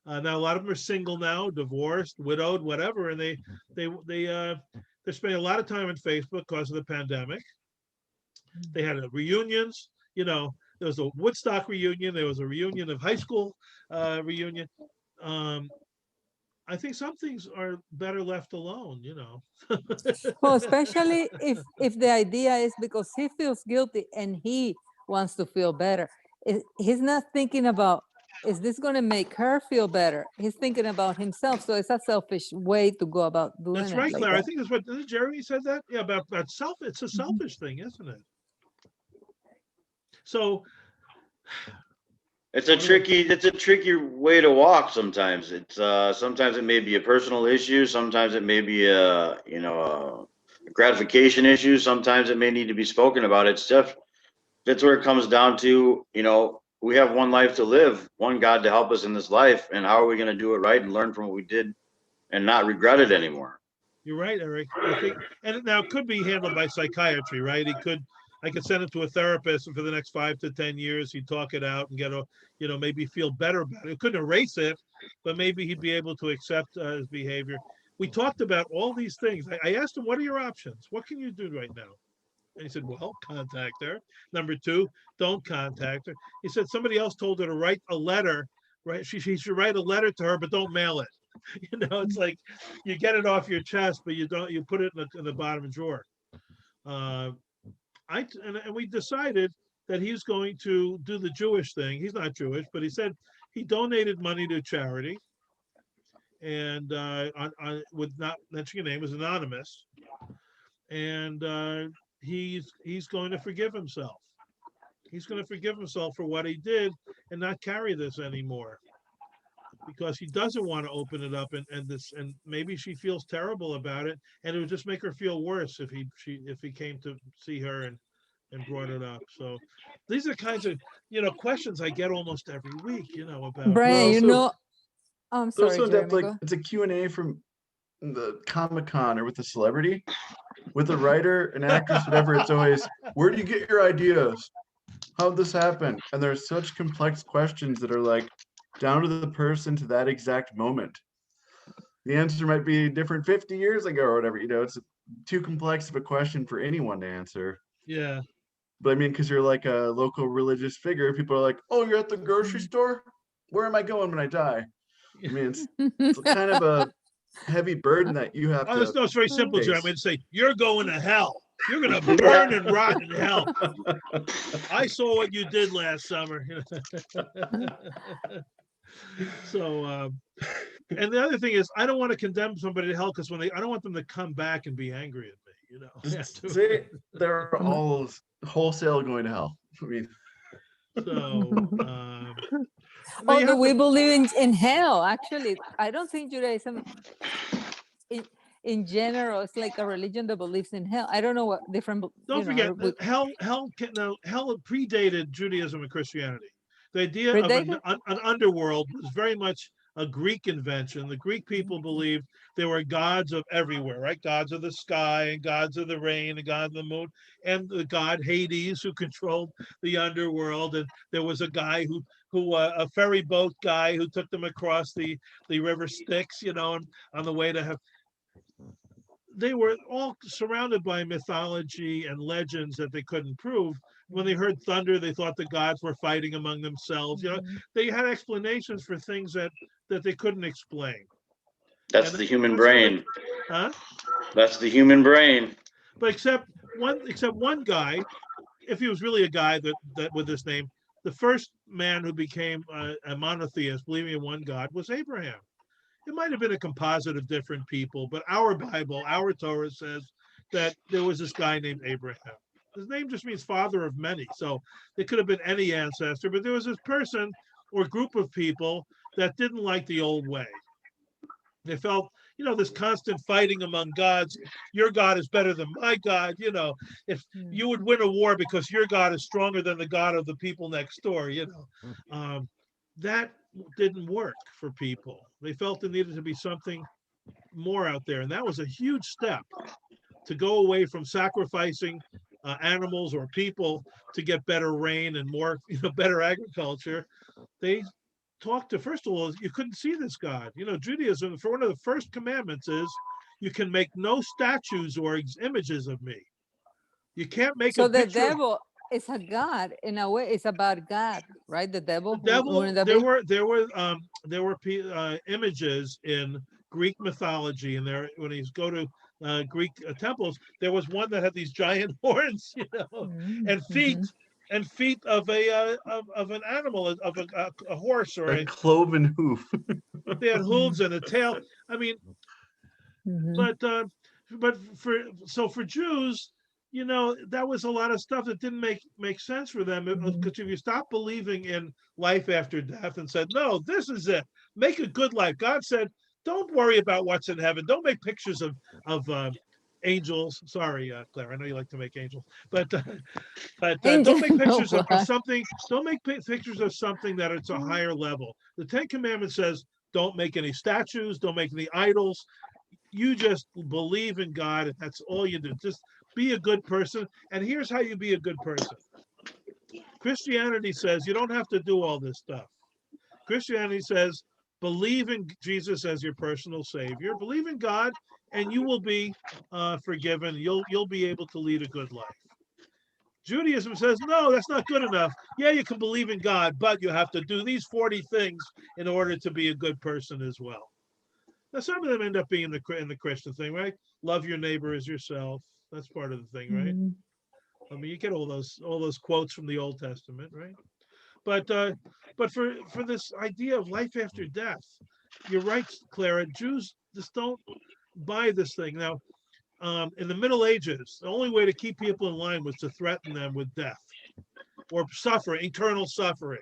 Now a lot of them are single now, divorced, widowed, whatever, and they're spending a lot of time on Facebook because of the pandemic. They had reunions, there was a Woodstock reunion, there was a reunion of high school reunion. I think some things are better left alone, Well, especially if the idea is because he feels guilty and he wants to feel better. He's not thinking about, is this going to make her feel better? He's thinking about himself. So it's a selfish way to go about doing it. That's right, like Claire. I that. think that's what Jeremy said that. Yeah, about self. It's a selfish thing, isn't it? So It's a tricky way to walk sometimes. It's sometimes it may be a personal issue, sometimes it may be a gratification issue, sometimes it may need to be spoken about. That's where it comes down to, we have one life to live, one God to help us in this life, and how are we going to do it right and learn from what we did and not regret it anymore? you're right, Eric. I think, and now it could be handled by psychiatry, right? I could send him to a therapist, and for the next 5 to 10 years, he'd talk it out and get maybe feel better about it. It couldn't erase it, but maybe he'd be able to accept his behavior. We talked about all these things. I asked him, what are your options? What can you do right now? And he said, well, contact her. Number 2, don't contact her. He said somebody else told her to write a letter, right? She should write a letter to her, but don't mail it. It's like you get it off your chest, but you put it in the bottom drawer. And we decided that he's going to do the Jewish thing. He's not Jewish, but he said he donated money to charity, and with not mentioning a name, was anonymous, and he's going to forgive himself. He's going to forgive himself for what he did and not carry this anymore, because he doesn't want to open it up, and maybe she feels terrible about it, and it would just make her feel worse if he came to see her and brought it up. So these are kinds of questions I get almost every week, about Brian, Well, I'm There's sorry, some depth, Jeremy. like it's a Q&A from the Comic-Con or with a celebrity, with a writer, an actress, whatever. It's always, where do you get your ideas? How'd this happen? And there's such complex questions that are like down to the person, to that exact moment. The answer might be different 50 years ago or whatever. It's too complex of a question for anyone to answer. Yeah. But I mean, because you're like a local religious figure, people are like, oh, you're at the grocery store? Where am I going when I die? I mean, it's kind of a heavy burden that you have to. No, it's very simple, face. Jeremy. I'd say, you're going to hell. You're going to burn and rot in hell. I saw what you did last summer. So, and the other thing is, I don't want to condemn somebody to hell, because I don't want them to come back and be angry at me, See, they're all wholesale going to hell. I mean, so, do we believe in hell? Actually, I don't think Judaism in general, it's like a religion that believes in hell. I don't know what different. Don't forget, hell predated Judaism and Christianity. The idea of an underworld was very much a Greek invention. The Greek people believed there were gods of everywhere, right? Gods of the sky and gods of the rain and gods of the moon, and the god Hades, who controlled the underworld. And there was a guy a ferry boat guy who took them across the river Styx, on the way to have. They were all surrounded by mythology and legends that they couldn't prove. When they heard thunder, they thought the gods were fighting among themselves. They had explanations for things that they couldn't explain. That's the human brain. Huh? That's the human brain. But except one guy, if he was really a guy that with this name, the first man who became a monotheist, believing in one God, was Abraham. It might have been a composite of different people, but our Bible, our Torah says that there was this guy named Abraham. His name just means father of many. So it could have been any ancestor, but there was this person or group of people that didn't like the old way. They felt, this constant fighting among gods. Your God is better than my God. If you would win a war because your God is stronger than the God of the people next door, that didn't work for people. They felt there needed to be something more out there. And that was a huge step to go away from sacrificing animals or people to get better rain and more, better agriculture. They talked to, first of all, you couldn't see this God. Judaism, for one of the first commandments is you can make no statues or images of me. You can't make so a the picture. devil is a God in a way. It's about God, right? The devil. The devil. There were images in Greek mythology, and when you go to Greek temples, there was one that had these giant horns, and feet of an animal, of a horse or a cloven hoof. They had hooves and a tail. I mean, but for Jews, that was a lot of stuff that didn't make sense for them. Because if you stop believing in life after death and said, no, this is it, make a good life. God said, don't worry about what's in heaven. Don't make pictures of angels. Sorry, Claire, I know you like to make angels, but don't make pictures of something. Don't make pictures of something that it's a higher level. The Ten Commandments says, don't make any statues. Don't make any idols. You just believe in God, and that's all you do. Just be a good person. And here's how you be a good person. Christianity says you don't have to do all this stuff. Christianity says believe in Jesus as your personal savior. Believe in God, and you will be forgiven. You'll be able to lead a good life. Judaism says, no, that's not good enough. Yeah, you can believe in God, but you have to do these 40 things in order to be a good person as well. Now, some of them end up being in the Christian thing, right? Love your neighbor as yourself. That's part of the thing, right? I mean, you get all those quotes from the Old Testament, right? But for this idea of life after death, you're right, Clara. Jews just don't buy this thing. Now, in the Middle Ages, the only way to keep people in line was to threaten them with death or suffering, eternal suffering.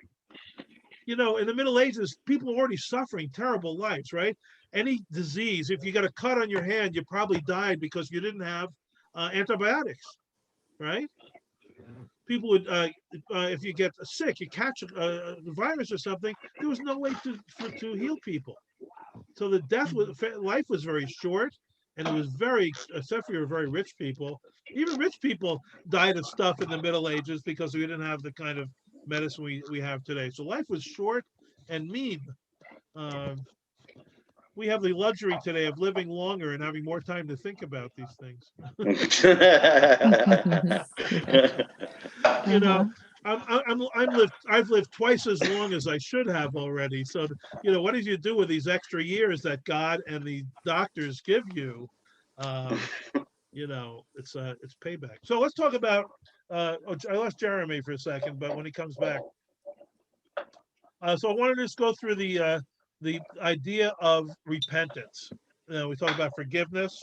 In the Middle Ages, people were already suffering terrible lives, right? Any disease, if you got a cut on your hand, you probably died because you didn't have antibiotics, right? People would, if you get sick, you catch a virus or something, there was no way to heal people. So life was very short, and it was except for your very rich people. Even rich people died of stuff in the Middle Ages because we didn't have the kind of medicine we have today. So life was short and mean. We have the luxury today of living longer and having more time to think about these things. I've lived twice as long as I should have already. So, what did you do with these extra years that God and the doctors give you? It's payback. So let's talk about. I lost Jeremy for a second, but when he comes back, so I wanted to just go through the idea of repentance. We talk about forgiveness.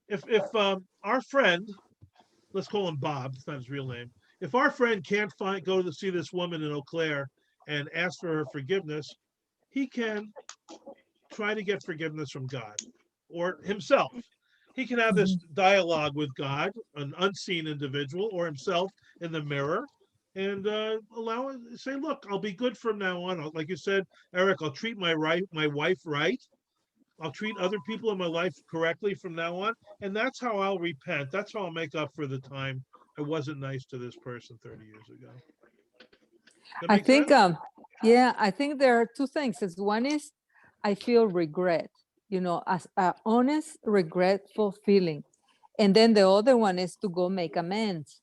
If our friend, let's call him Bob, it's not his real name. If our friend can't go to see this woman in Eau Claire and ask for her forgiveness, he can try to get forgiveness from God or himself. He can have this dialogue with God, an unseen individual, or himself in the mirror, and say, look, I'll be good from now on. Like you said, Eric, I'll treat my wife right. I'll treat other people in my life correctly from now on. And that's how I'll repent. That's how I'll make up for the time I wasn't nice to this person 30 years ago. I think, I think there are two things. One is I feel regret, as an honest, regretful feeling. And then the other one is to go make amends,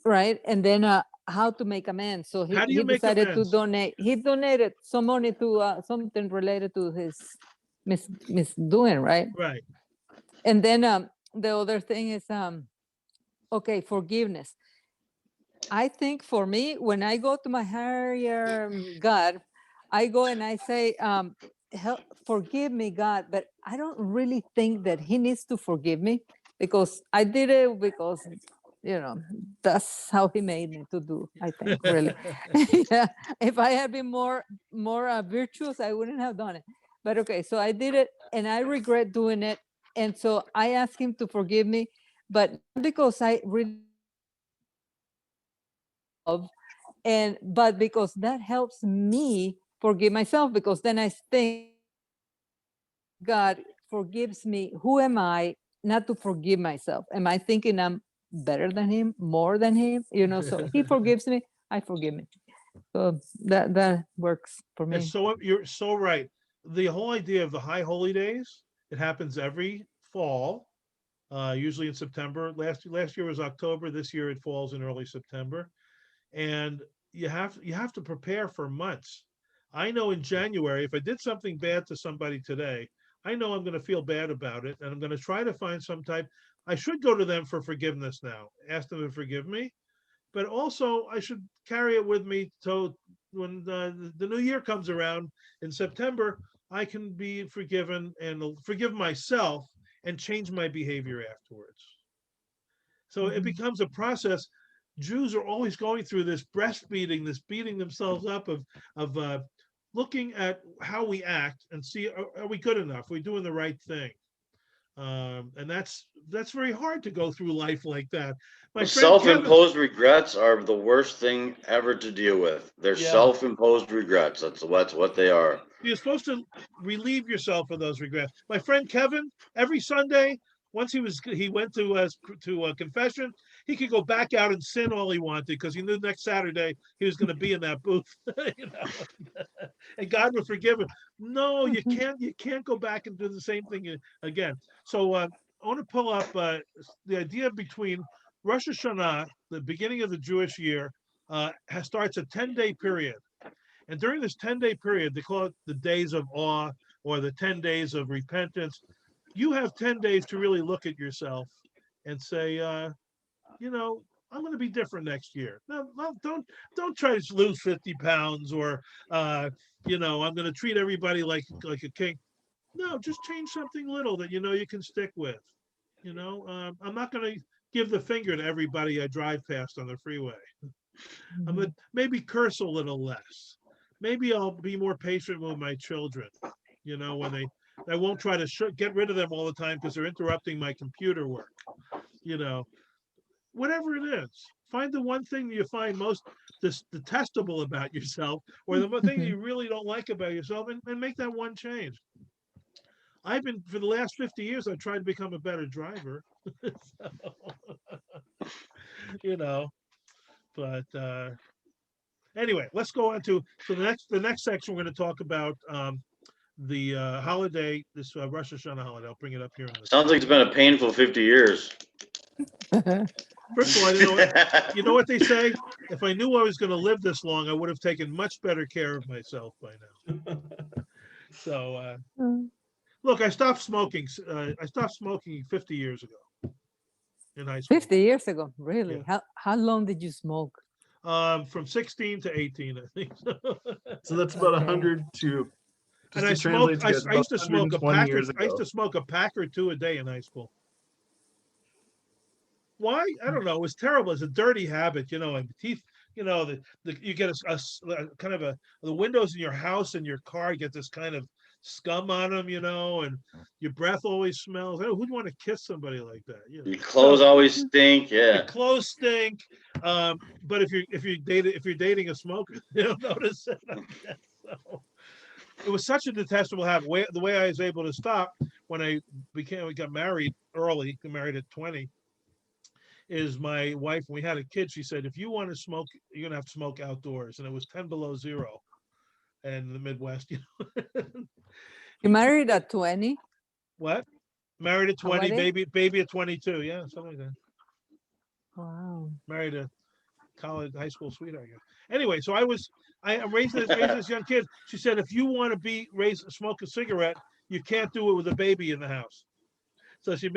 right? And then how to make amends. So he decided to donate. He donated some money to something related to his misdoing, right? Right. And then the other thing is okay, forgiveness. I think for me, when I go to my higher God, I go and I say, help, forgive me, God, but I don't really think that he needs to forgive me because I did it because, that's how he made me to do, I think, really. Yeah. If I had been more virtuous, I wouldn't have done it. But okay, so I did it and I regret doing it. And so I asked him to forgive me, but not because I really love, but because that helps me forgive myself, because then I think God forgives me. Who am I not to forgive myself? Am I thinking I'm better than him, more than him? So he forgives me, I forgive me. So that works for me. And so you're so right. The whole idea of the high holy days, it happens every fall, usually in September. Last year was October. This year it falls in early September, and you have to prepare for months. I know in January, if I did something bad to somebody today, I know I'm going to feel bad about it, and I'm going to try to find some type. I should go to them for forgiveness now, ask them to forgive me, but also I should carry it with me so when the new year comes around in September, I can be forgiven and forgive myself and change my behavior afterwards. So it becomes a process. Jews are always going through this breastfeeding, this beating themselves up of looking at how we act and see are we good enough? Are we doing the right thing? And that's very hard to go through life like that. My friend Kevin, Self-imposed regrets are the worst thing ever to deal with. They're Yeah. self-imposed regrets. That's what they are. you're supposed to relieve yourself of those regrets. My friend Kevin, every Sunday, once he went to confession, he could go back out and sin all he wanted because he knew next Saturday he was going to be in that booth, and God would forgive him. No, you can't go back and do the same thing again. So I want to pull up the idea between Rosh Hashanah, the beginning of the Jewish year, starts a 10-day period. And during this 10-day period, they call it the days of awe or the 10 days of repentance. You have 10 days to really look at yourself and say, I'm going to be different next year. No, don't try to lose 50 pounds or, I'm going to treat everybody like a king. No, just change something little that you can stick with. I'm not going to give the finger to everybody I drive past on the freeway. I'm going to maybe curse a little less. Maybe I'll be more patient with my children. When I won't try to get rid of them all the time because they're interrupting my computer work. Whatever it is, find the one thing you find most detestable about yourself, or the one thing you really don't like about yourself, and make that one change. I've been, for the last 50 years, I've tried to become a better driver. But anyway, let's go on to the next section. We're going to talk about the holiday, this Rosh Hashanah holiday. I'll bring it up here. Sounds like it's been a painful 50 years. First of all, I didn't know. You know what they say? If I knew I was going to live this long, I would have taken much better care of myself by now. So, look, I stopped smoking. I stopped smoking 50 years ago in high school. 50 years ago, really? Yeah. How long did you smoke? From 16 to 18, I think. So that's about 100 to. And I smoked. I used to smoke a pack. I used to smoke a pack or two a day in high school. Why? I don't know. It was terrible. It's a dirty habit, and teeth. You get a kind of the windows in your house and your car get this kind of scum on them, and your breath always smells. Who'd want to kiss somebody like that? Your clothes always stink. Yeah. Your clothes stink. But if you're dating a smoker, they don't notice it. So it was such a detestable habit. The way I was able to stop when we got married early, got married at 20. Is my wife, when we had a kid, she said, if you want to smoke, you're going to have to smoke outdoors. And it was 10 below zero in the Midwest. You married at 20? What? Married at 20, baby at 22. Yeah, something like that. Wow. Married a high school sweetheart. I guess. Anyway, so I'm raising this young kid. She said, if you want to smoke a cigarette, you can't do it with a baby in the house. So she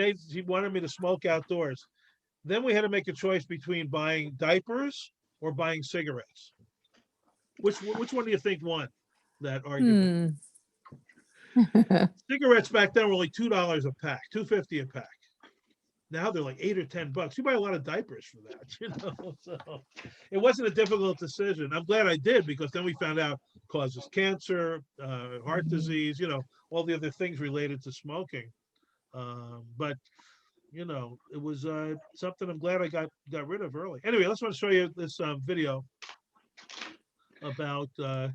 wanted me to smoke outdoors. Then we had to make a choice between buying diapers or buying cigarettes. Which one do you think won that argument? Cigarettes back then were only $2 a pack, $2.50 a pack. Now they're like $8 or $10. You buy a lot of diapers for that, you know. So it wasn't a difficult decision. I'm glad I did, because then we found out causes cancer, heart disease, you know, all the other things related to smoking. But you know, it was something I'm glad I got rid of early. Anyway, let's want to show you this video about the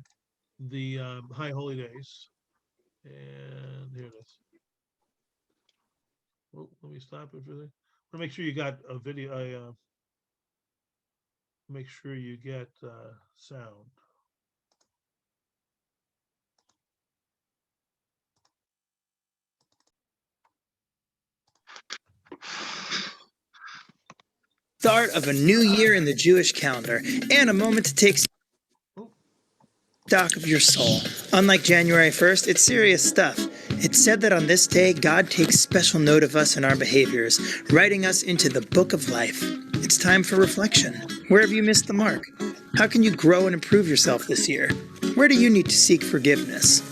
High Holy Days. And here it is. Well, let me stop it for this. Make sure you got a video. Make sure you get sound. Start of a new year in the Jewish calendar, and a moment to take stock of your soul. Unlike January 1st, it's serious stuff. It's said that on this day, God takes special note of us and our behaviors, writing us into the book of life. It's time for reflection. Where have you missed the mark? How can you grow and improve yourself this year? Where do you need to seek forgiveness?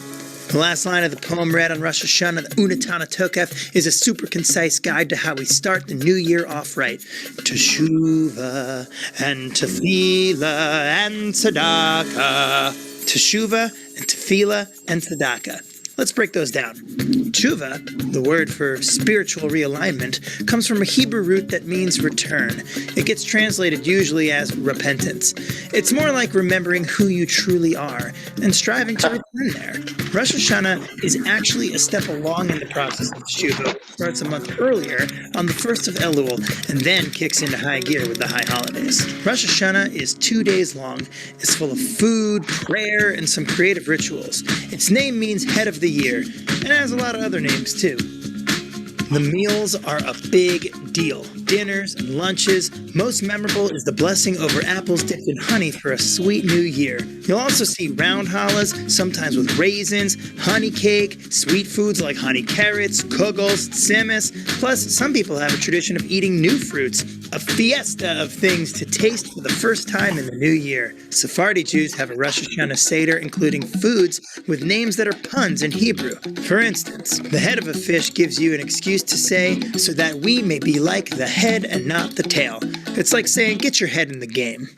The last line of the poem read on Rosh Hashanah, the Unatana Tokef, is a super concise guide to how we start the new year off right. Teshuva and tefillah and tzedakah. Teshuva and tefillah and tzedakah. Let's break those down. Tshuva, the word for spiritual realignment, comes from a Hebrew root that means return. It gets translated usually as repentance. It's more like remembering who you truly are and striving to return there. Rosh Hashanah is actually a step along in the process of Tshuva. It starts a month earlier on the 1st of Elul and then kicks into high gear with the high holidays. Rosh Hashanah is 2 days long. It's full of food, prayer, and some creative rituals. Its name means head of the year, and it has a lot of other names too. The meals are a big deal. Dinners and lunches. Most memorable is the blessing over apples dipped in honey for a sweet new year. You'll also see round challahs, sometimes with raisins, honey cake, sweet foods like honey carrots, kugels, tzimmus. Plus, some people have a tradition of eating new fruits, a fiesta of things to taste for the first time in the new year. Sephardi Jews have a Rosh Hashanah Seder including foods with names that are puns in Hebrew. For instance, the head of a fish gives you an excuse to say, so that we may be like the head and not the tail. It's like saying, get your head in the game.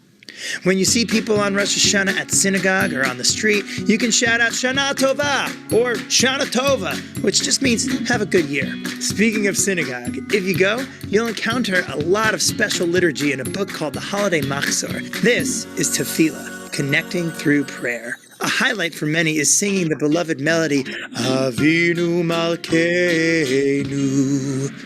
When you see people on Rosh Hashanah at synagogue or on the street, you can shout out Shana Tova or Shana Tova, which just means have a good year. Speaking of synagogue, if you go, you'll encounter a lot of special liturgy in a book called the Holiday Machzor. This is Tefillah, connecting through prayer. A highlight for many is singing the beloved melody, Avinu Malkeinu.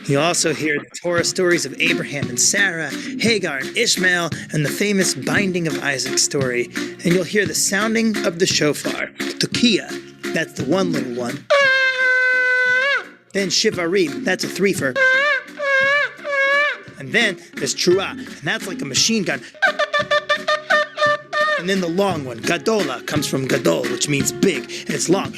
You also hear the Torah stories of Abraham and Sarah, Hagar and Ishmael, and the famous binding of Isaac story. And you'll hear the sounding of the shofar, Tukiya, that's the one little one. Then Shivarim, that's a threefer. And then there's Truah, and that's like a machine gun. And then the long one, Gadola, comes from Gadol, which means big, and it's long.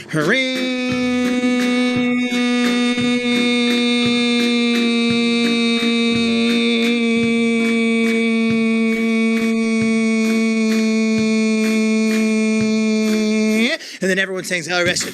And then everyone sings, it's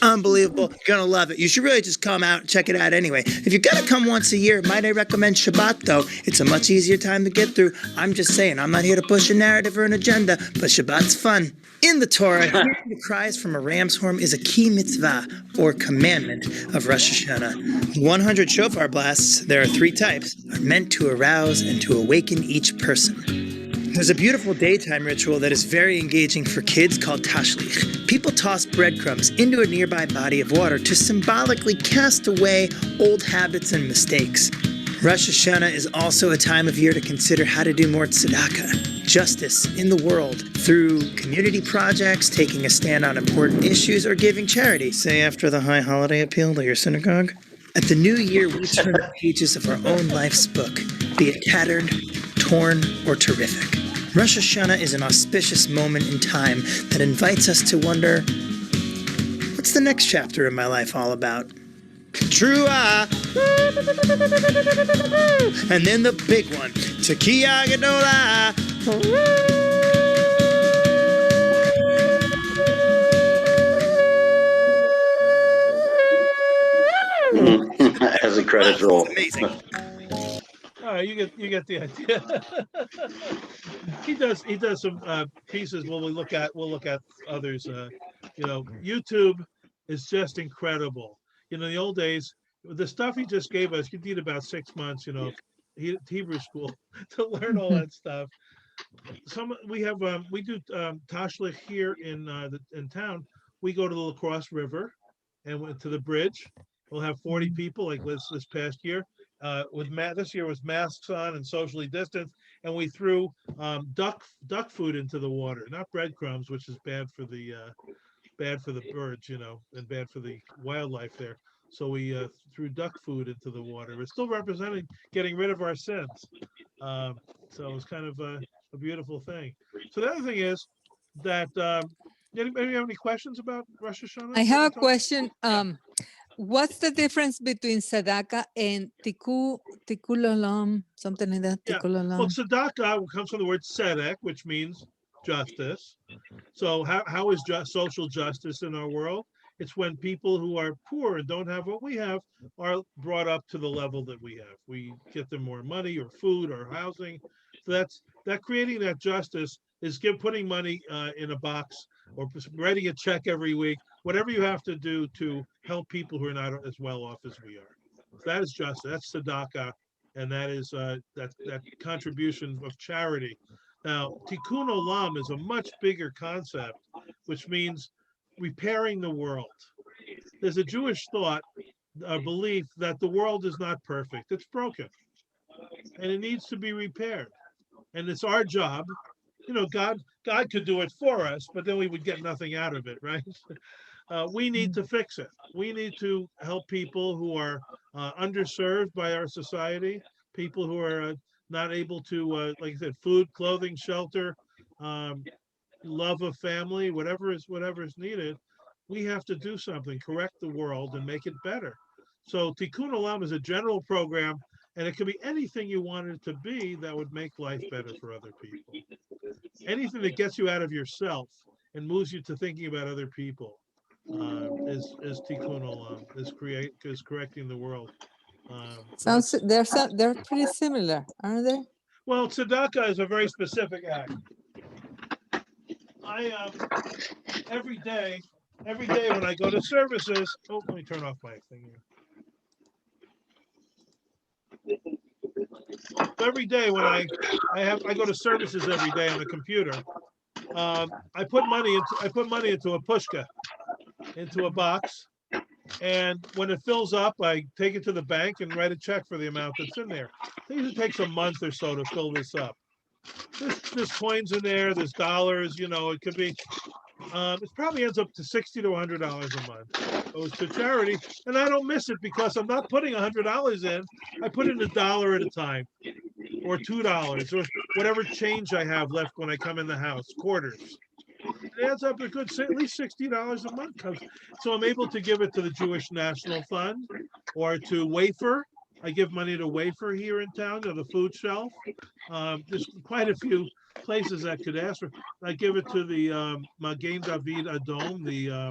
unbelievable. You're going to love it. You should really just come out and check it out anyway. If you're going to come once a year, might I recommend Shabbat, though? It's a much easier time to get through. I'm just saying, I'm not here to push a narrative or an agenda, but Shabbat's fun. In the Torah, hearing the cries from a ram's horn is a key mitzvah, or commandment, of Rosh Hashanah. 100 shofar blasts, there are 3 types, are meant to arouse and to awaken each person. There's a beautiful daytime ritual that is very engaging for kids called tashlich. People toss breadcrumbs into a nearby body of water to symbolically cast away old habits and mistakes. Rosh Hashanah is also a time of year to consider how to do more tzedakah, justice in the world, through community projects, taking a stand on important issues, or giving charity, say after the high holiday appeal to your synagogue. At the new year, we turn the pages of our own life's book, be it tattered, torn, or terrific. Rosh Hashanah is an auspicious moment in time that invites us to wonder, what's the next chapter of my life all about? True, and then the big one, Tequila Gadola. As the credits roll. Amazing. All right, you get the idea. He does some pieces. We'll look at others. YouTube is just incredible. In the old days, the stuff he just gave us, you need about 6 months. Hebrew school to learn all that stuff. We do tashlich here in town. We go to the La Crosse River and went to the bridge. We'll have 40 people like this past year. This year was masks on and socially distanced, and we threw duck food into the water, not breadcrumbs, which is bad for the birds, and bad for the wildlife there. So we threw duck food into the water. We're still representing getting rid of our sins. So it was kind of a beautiful thing. So the other thing is that anybody have any questions about Rosh Hashanah? I have a question. What's the difference between tzedakah and tikkun olam, something like that? Yeah. Tikkun Well, olam. tzedakah comes from the word tzedek, which means justice. So how is social justice in our world? It's when people who are poor and don't have what we have are brought up to the level that we have. We get them more money or food or housing. So that creating that justice is putting money in a box or writing a check every week, whatever you have to do to help people who are not as well off as we are. So that is justice. That's tzedakah, and that is that contribution of charity. Now, tikkun olam is a much bigger concept, which means repairing the world. There's a Jewish thought, a belief that the world is not perfect. It's broken, and it needs to be repaired. And it's our job. God could do it for us, but then we would get nothing out of it, right? We need to fix it. We need to help people who are underserved by our society, people who are not able to, like I said, food, clothing, shelter, love of family, whatever is needed. We have to do something, correct the world, and make it better. So Tikkun Olam is a general program, and it could be anything you want it to be that would make life better for other people. Anything that gets you out of yourself and moves you to thinking about other people is Tikkun Olam, is correcting the world. They're pretty similar, aren't they? Well, tzedakah is a very specific act. I every day when I go to services. Oh, let me turn off my thing here. So every day when I go to services every day on the computer. I put money into a pushka, into a box, and when it fills up, I take it to the bank and write a check for the amount that's in there. It usually takes a month or so to fill this up. There's coins in there, there's dollars, it could be, it probably ends up to $60 to $100 a month. Goes to charity, and I don't miss it because I'm not putting $100 in. I put in $1 at a time, or $2, or whatever change I have left when I come in the house, quarters. It adds up a good, at least $60 a month. So I'm able to give it to the Jewish National Fund or to Wafer. I give money to Wafer here in town, the food shelf. There's quite a few places that could ask for. I give it to the Magen David Adom, the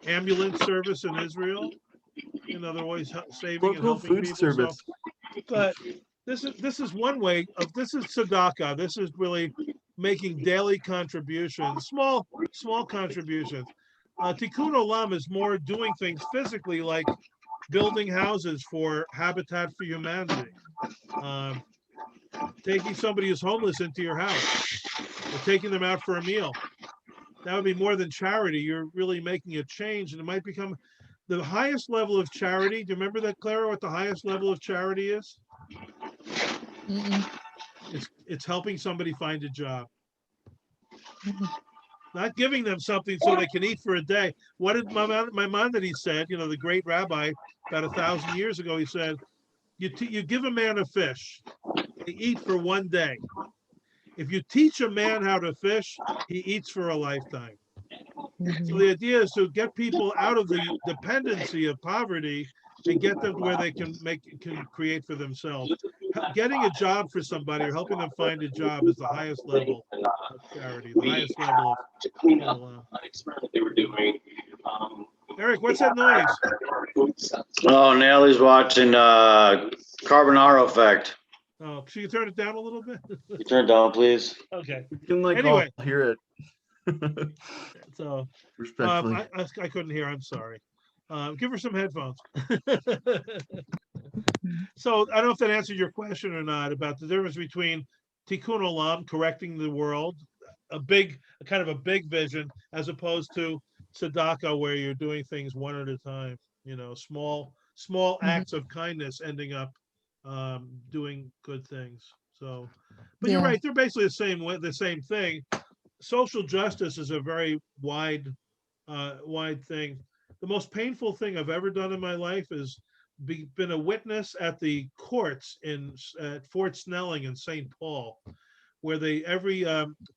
ambulance service in Israel. They're always saving and helping food people. service. But this is one way of, this is tzedakah. This is really making daily contributions, small contributions. Tikkun Olam is more doing things physically, like building houses for Habitat for Humanity, taking somebody who's homeless into your house, or taking them out for a meal. That would be more than charity. You're really making a change, and it might become the highest level of charity. Do you remember that, Clara, what the highest level of charity is? It's helping somebody find a job. Not giving them something so they can eat for a day. What did Maimonides said, the great rabbi, about 1,000 years ago, he said, you give a man a fish, they eat for one day. If you teach a man how to fish, he eats for a lifetime. So the idea is to get people out of the dependency of poverty and get them to where they can create for themselves. Getting a job for somebody or helping them find a job is the highest level of charity, the highest level of Eric, what's that noise? Oh, Nelly's watching Carbonaro Effect. Oh, so you turn it down a little bit? You turn it down, please. Okay. You can like Anyway. all hear it. So Respectfully. I couldn't hear. I'm sorry. Give her some headphones. So I don't know if that answered your question or not about the difference between tikkun olam, correcting the world, a kind of a big vision, as opposed to tzedakah, where you're doing things one at a time. You know, small acts of kindness ending up doing good things. So, but you're right; they're basically the same thing. Social justice is a very wide thing. The most painful thing I've ever done in my life is been a witness at the courts at Fort Snelling in St. Paul, where every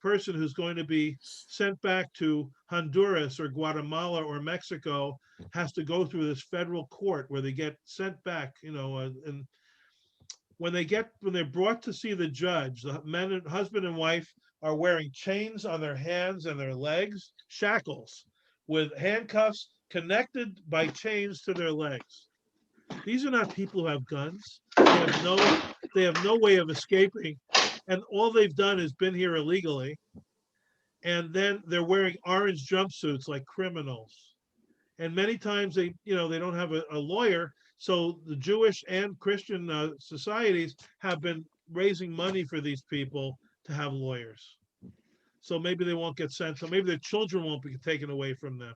person who's going to be sent back to Honduras or Guatemala or Mexico has to go through this federal court where they get sent back, and when they're brought to see the judge, the husband and wife are wearing chains on their hands and their legs, shackles with handcuffs connected by chains to their legs. These are not people who have guns. They have no way of escaping. And all they've done is been here illegally. And then they're wearing orange jumpsuits like criminals. And many times they don't have a lawyer. So the Jewish and Christian societies have been raising money for these people to have lawyers. So maybe they won't get sent. So maybe their children won't be taken away from them.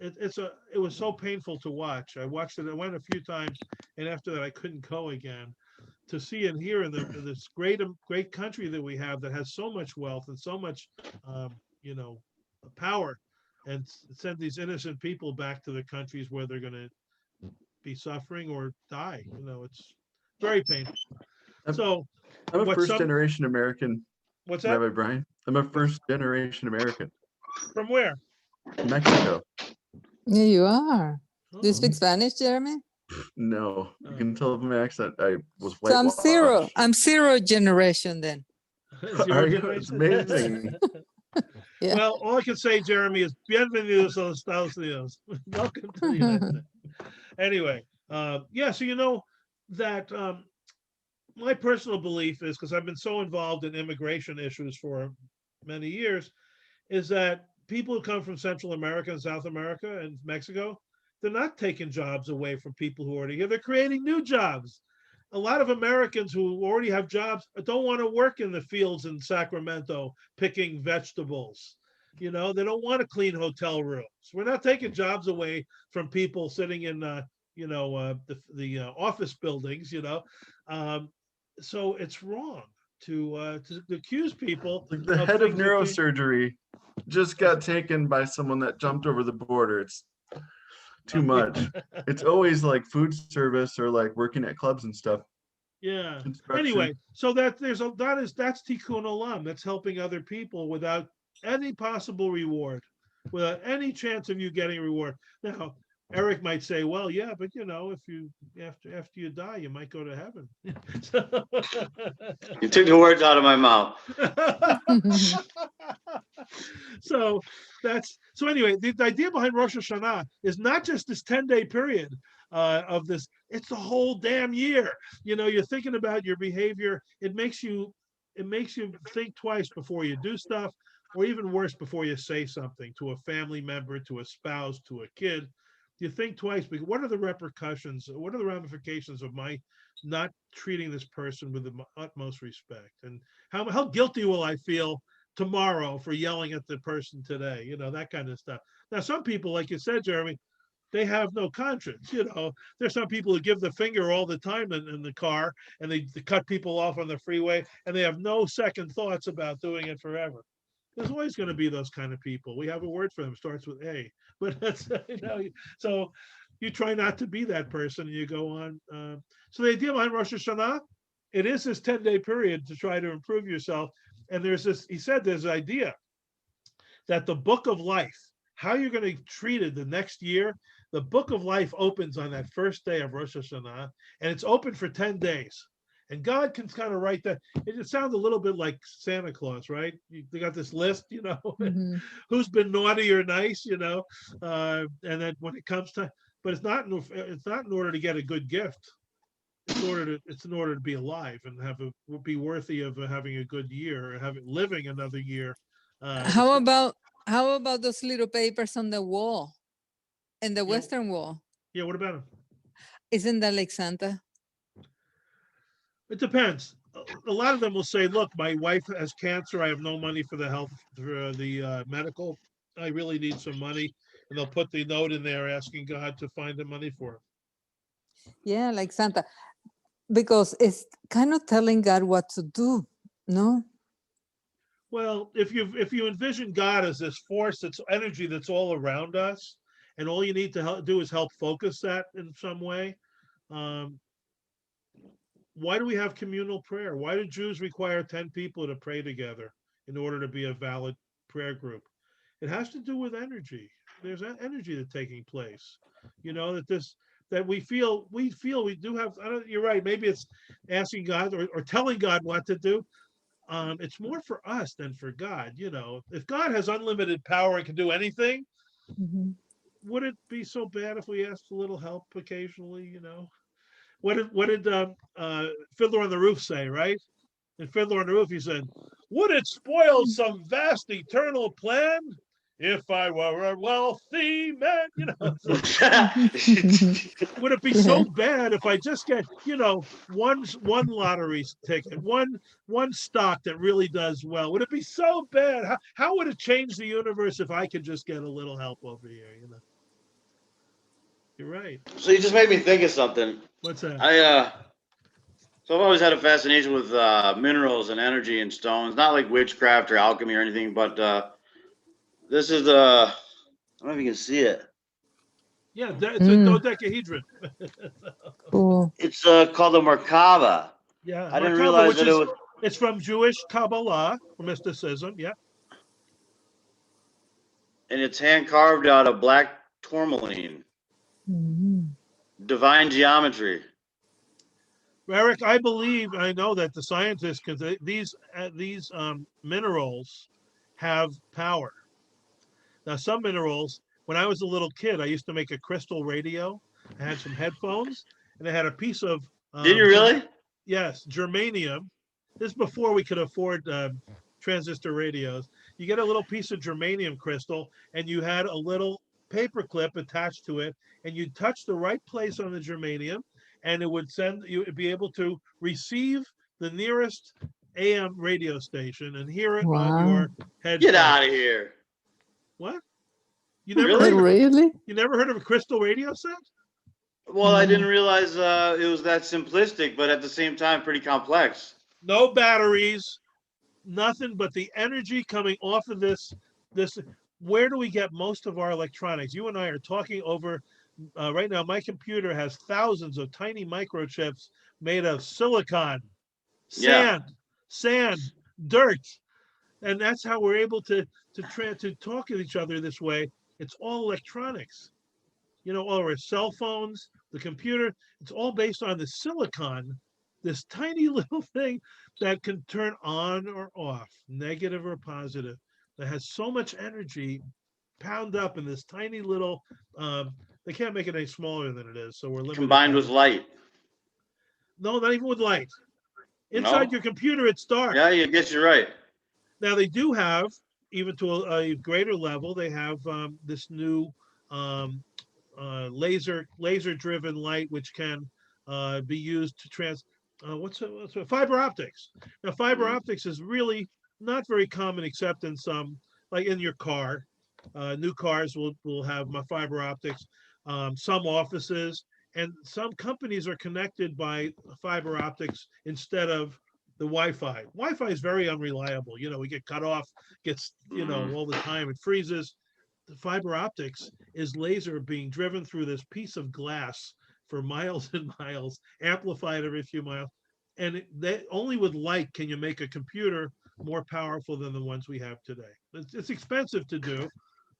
It was so painful to watch. I watched it. I went a few times, and after that, I couldn't go again. To see and hear in this great country that we have that has so much wealth and so much, power, and send these innocent people back to the countries where they're going to be suffering or die. It's very painful. So I'm a first generation American. What's that? Rabbi Brian? I'm a first generation American. From where? Mexico. Yeah, you are. Oh. Do you speak Spanish, Jeremy? No, you can tell from my accent. I was So I'm whitewashed. I'm zero generation then. Are you? It's amazing. Yeah. Well, all I can say, Jeremy, is bienvenidos a los Estados Unidos. Welcome to the United States. Anyway, so that my personal belief is, because I've been so involved in immigration issues for many years, is that people who come from Central America and South America and Mexico, they're not taking jobs away from people who are already here. They're creating new jobs. A lot of Americans who already have jobs don't want to work in the fields in Sacramento picking vegetables. They don't want to clean hotel rooms. We're not taking jobs away from people sitting in, the office buildings. So it's wrong to accuse people. Like the head of neurosurgery just got taken by someone that jumped over the border. It's too much. It's always like food service or like working at clubs and stuff. Yeah. Anyway, so that's tikkun olam. That's helping other people without any possible reward, without any chance of you getting a reward. Now, Eric might say, "Well, yeah, but if you after you die, you might go to heaven." You took the words out of my mouth. So anyway, the idea behind Rosh Hashanah is not just this 10-day period of this, it's the whole damn year. You're thinking about your behavior. It makes you think twice before you do stuff, or even worse, before you say something to a family member, to a spouse, to a kid. You think twice, because what are the repercussions? What are the ramifications of my not treating this person with the utmost respect? And how guilty will I feel tomorrow for yelling at the person today? That kind of stuff. Now, some people, like you said, Jeremy, they have no conscience. There's some people who give the finger all the time in the car, and they cut people off on the freeway, and they have no second thoughts about doing it forever. There's always going to be those kind of people. We have a word for them, starts with A, but that's, so you try not to be that person, and you go on. So the idea behind Rosh Hashanah, it is this 10-day period to try to improve yourself. And there's this idea that the book of life, how you're going to treat it the next year, the book of life opens on that first day of Rosh Hashanah, and it's open for 10 days. And God can kind of write that. It sounds a little bit like Santa Claus, right? They got this list, Mhm. who's been naughty or nice, and then when it comes to, but it's not in order to get a good gift. It's in order to be alive and be worthy of having a good year or living another year. How about those little papers on the wall, in the Yeah. Western wall? Yeah, what about them? Isn't that like Santa? It depends. A lot of them will say, "Look, my wife has cancer. I have no money for the medical. I really need some money," and they'll put the note in there asking God to find the money for it. Yeah, like Santa, because it's kind of telling God what to do. No. Well, if you envision God as this force, that's energy that's all around us, and all you need to do is help focus that in some way. Um, why do we have communal prayer? Why do Jews require 10 people to pray together in order to be a valid prayer group? It has to do with energy. There's energy that's taking place. That we feel we do have. You're right. Maybe it's asking God or telling God what to do. It's more for us than for God. If God has unlimited power and can do anything, Mhm. would it be so bad if we asked a little help occasionally? What did Fiddler on the Roof say, right? In Fiddler on the Roof, he said, "Would it spoil some vast eternal plan if I were a wealthy man?" Would it be so bad if I just get, one lottery ticket, one stock that really does well? Would it be so bad? How would it change the universe if I could just get a little help over here? You're right. So you just made me think of something. What's that? So I've always had a fascination with minerals and energy and stones. Not like witchcraft or alchemy or anything, but this is I don't know if you can see it. Yeah, it's a dodecahedron. Cool. It's called a Merkaba. Yeah, I didn't Merkaba, realize that it was. it's from Jewish Kabbalah, or mysticism. Yeah. And it's hand carved out of black tourmaline. Mhm. Divine geometry. Eric, I know that the scientists, because these minerals have power. Now, some minerals, when I was a little kid, I used to make a crystal radio. I had some headphones, and I had a piece of Did you really? yes, germanium. This is before we could afford transistor radios. You get a little piece of germanium crystal, and you had a little paper clip attached to it, and you touch the right place on the germanium, and it would you would be able to receive the nearest AM radio station and hear it on Wow. your headphones. Get out of here. What? You Really? Really? You never heard of a crystal radio set? Well, I didn't No. realize it was that simplistic, but at the same time, pretty complex. No batteries, nothing but the energy coming off of this. Where do we get most of our electronics? You and I are talking over right now. My computer has thousands of tiny microchips made of silicon, Yeah. sand, dirt, and that's how we're able to talk to each other this way. It's all electronics. All our cell phones, the computer, it's all based on the silicon, this tiny little thing that can turn on or off, negative or positive, that has so much energy pound up in this tiny little, they can't make it any smaller than it is. So we're limited. Combined with light. No, not even with light. Inside No? your computer, it's dark. Yeah, I guess you're right. Now they do have, even to a greater level, they have this new laser driven light, which can be used to what's fiber optics. Now fiber optics is really not very common except in some, like in your car. New cars will have my fiber optics. Some offices and some companies are connected by fiber optics instead of the Wi-Fi. Wi-Fi is very unreliable. We get cut off, gets all the time. It freezes. The fiber optics is laser being driven through this piece of glass for miles and miles, amplified every few miles. And only with light can you make a computer more powerful than the ones we have today. It's expensive to do,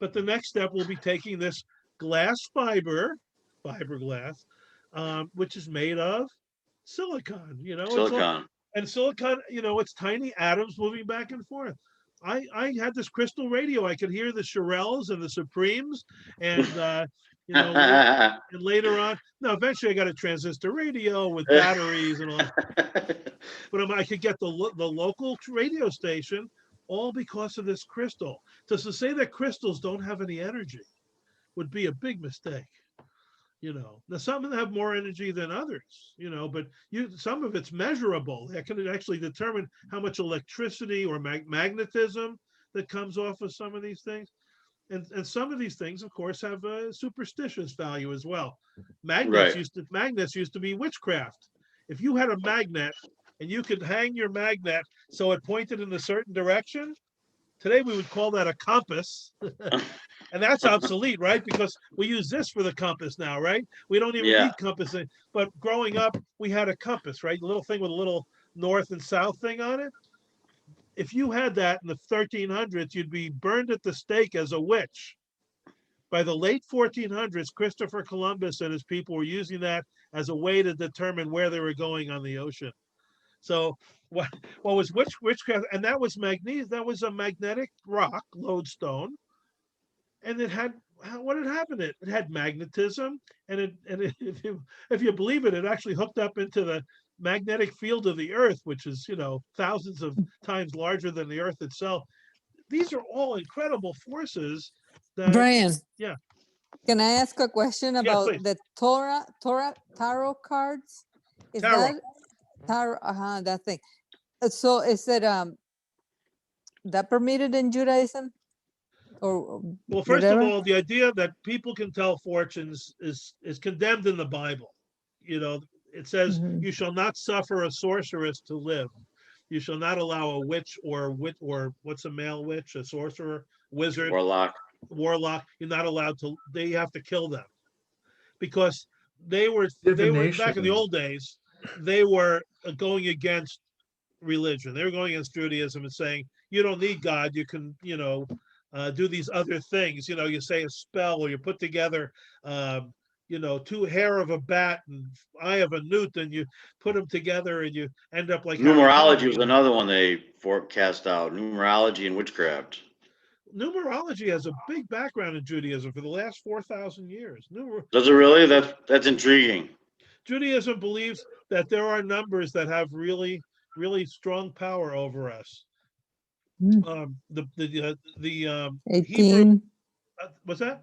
but the next step will be taking this glass fiberglass, which is made of silicon. It's all, Silicon. and silicon, it's tiny atoms moving back and forth. I had this crystal radio. I could hear the Shirelles and the Supremes, and and later on, no, eventually I got a transistor radio with batteries and all. But I could get the local radio station all because of this crystal. To say that crystals don't have any energy would be a big mistake. Now some of them have more energy than others, but some of it's measurable. That can actually determine how much electricity or magnetism that comes off of some of these things. And some of these things, of course, have a superstitious value as well. Magnets used to be witchcraft. If you had a magnet and you could hang your magnet so it pointed in a certain direction, today we would call that a compass. And that's obsolete, right? Because we use this for the compass now, right? We don't even need compass. But growing up, we had a compass, right? The little thing with a little north and south thing on it. If you had that in the 1300s, you'd be burned at the stake as a witch. By the late 1400s, Christopher Columbus and his people were using that as a way to determine where they were going on the ocean. So what was witchcraft? And that was magnesium. That was a magnetic rock, lodestone. And it had, what had happened? It had magnetism, and if you believe it, it actually hooked up into the magnetic field of the Earth, which is thousands of times larger than the Earth itself. These are all incredible forces. Brian, yeah. Can I ask a question about please. the tarot cards? Is Tarot. that tarot? That thing. So is it that permitted in Judaism? Or well, first whatever? of all, the idea that people can tell fortunes is condemned in the Bible. It says, you shall not suffer a sorceress to live. You shall not allow a witch or what's a male witch, a sorcerer, wizard, warlock. You're not allowed to. They have to kill them, because they were back in the old days. They were going against religion. They were going against Judaism and saying, you don't need God. You can do these other things. You say a spell, or you put together two hair of a bat and eye of a newt, and you put them together and you end up like numerology was another one they cast out. Numerology and witchcraft. Numerology has a big background in Judaism for the last 4,000 years. Does it really? That's intriguing. Judaism believes that there are numbers that have really, really strong power over us. The 18. Hebrew, what's that?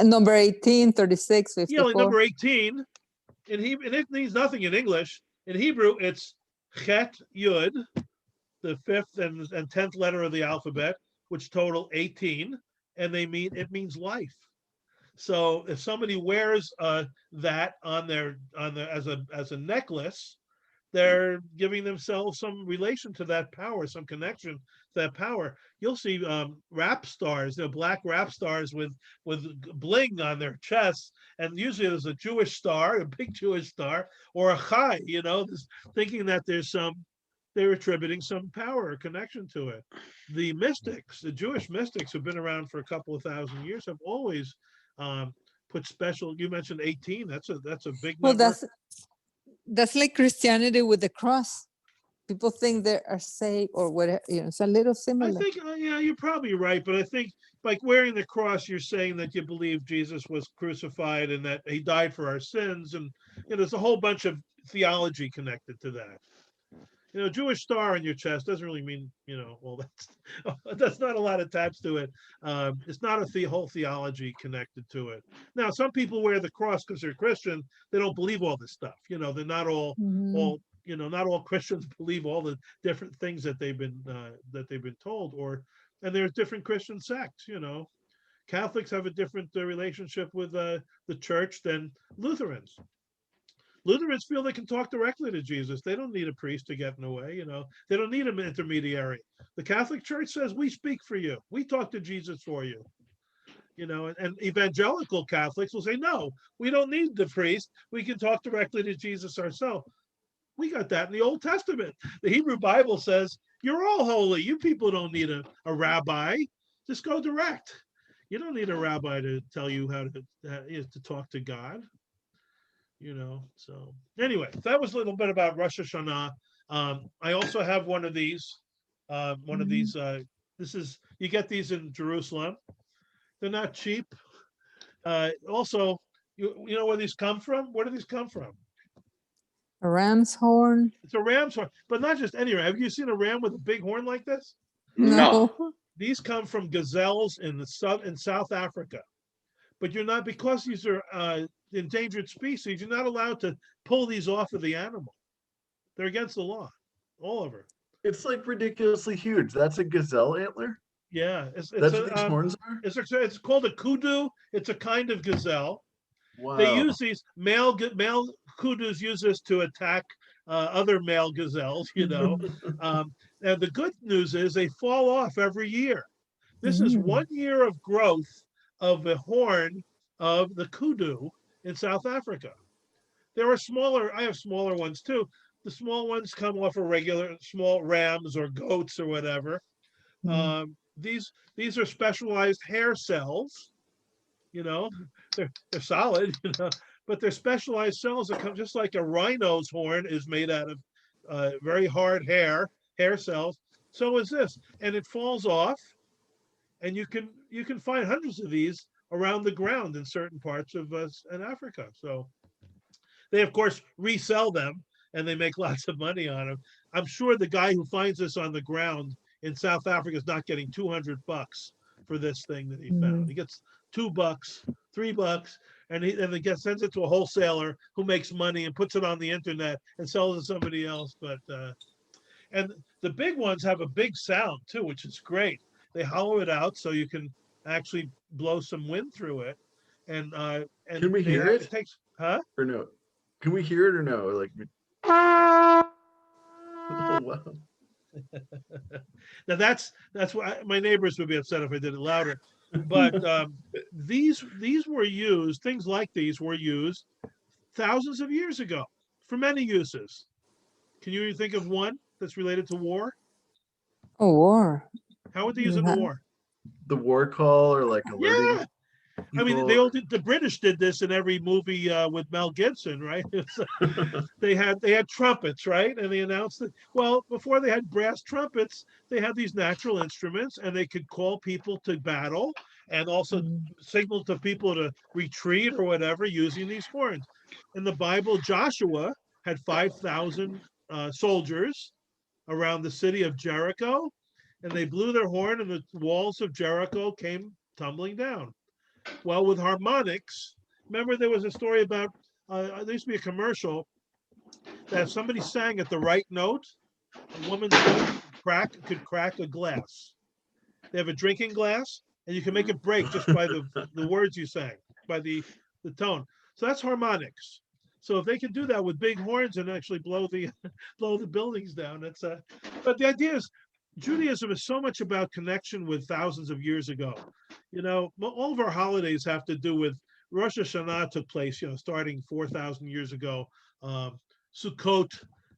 Number 18, 36, 54. Yeah, like number 18. And it means nothing in English. In Hebrew, it's Chet Yud, the 5th and 10th letter of the alphabet, which total 18, and it means life. So if somebody wears that on their as a necklace, they're giving themselves some relation to that power, some connection to that power. You'll see rap stars, black rap stars with bling on their chests, and usually there's a Jewish star, a big Jewish star, or a chai, thinking that they're attributing some power or connection to it. The mystics, the Jewish mystics who've been around for a couple of thousand years, have always put special. You mentioned 18. That's a big number. Well, that's like Christianity with the cross. People think they are saved or whatever. It's a little similar. I think, you're probably right. But I think, like wearing the cross, you're saying that you believe Jesus was crucified and that he died for our sins, and there's a whole bunch of theology connected to that. Jewish star on your chest doesn't really mean, well, that's not a lot attached to it. It's not a whole theology connected to it. Now, some people wear the cross because they're Christian. They don't believe all this stuff. They're not all, not all Christians believe all the different things that they've been told, and there's different Christian sects. Catholics have a different relationship with the church than Lutherans. Lutherans feel they can talk directly to Jesus. They don't need a priest to get in the way, They don't need an intermediary. The Catholic Church says, we speak for you. We talk to Jesus for you. And evangelical Catholics will say, no, we don't need the priest. We can talk directly to Jesus ourselves. We got that in the Old Testament. The Hebrew Bible says, you're all holy. You people don't need a rabbi. Just go direct. You don't need a rabbi to tell you how to talk to God. So anyway, that was a little bit about Rosh Hashanah. I also have one of these. This is, you get these in Jerusalem. They're not cheap. Also, you know where these come from? Where do these come from? A ram's horn? It's a ram's horn, but not just any ram. Have you seen a ram with a big horn like this? No. These come from gazelles in South Africa. But you're not, because these are endangered species, you're not allowed to pull these off of the animal. They're against the law all over. It's like ridiculously huge. That's a gazelle antler? Yeah, That's what these horns are? It's called a kudu. It's a kind of gazelle. Wow. They use these male kudus use this to attack other male gazelles. And the good news is they fall off every year. This is 1 year of growth of the horn of the kudu in South Africa. There are smaller. I have smaller ones too. The small ones come off of regular small rams or goats or whatever. These are specialized hair cells. They're solid, but they're specialized cells that come just like a rhino's horn is made out of very hard hair cells. So is this, and it falls off, and you can find hundreds of these around the ground in certain parts of in Africa. So they of course resell them, and they make lots of money on them. I'm sure the guy who finds this on the ground in South Africa is not getting $200 for this thing that he found. He gets $2, $3, and he sends it to a wholesaler who makes money and puts it on the internet and sells it to somebody else. But and the big ones have a big sound too, which is great. They hollow it out so you can actually blow some wind through it. And can we hear it? It takes, huh? Or no? Can we hear it or no? Like, oh wow. Now that's why my neighbors would be upset if I did it louder. But these were used. Things like these were used thousands of years ago for many uses. Can you think of one that's related to war? Oh, war. How would they use it in the war? The war call, or like alerting. Yeah. I mean, the British did this in every movie with Mel Gibson, right? They had trumpets, right? And they announced that, well, before they had brass trumpets, they had these natural instruments, and they could call people to battle and also signal to people to retreat or whatever using these horns. In the Bible, Joshua had 5,000 soldiers around the city of Jericho, and they blew their horn, and the walls of Jericho came tumbling down. Well, with harmonics, remember there was a story about, there used to be a commercial that if somebody sang at the right note, a woman's voice could crack a glass. They have a drinking glass, and you can make it break just by the words you sang, by the tone. So that's harmonics. So if they can do that with big horns and actually blow the buildings down, that's but the idea is, Judaism is so much about connection with thousands of years ago. All of our holidays have to do with, Rosh Hashanah took place, starting 4,000 years ago. Sukkot,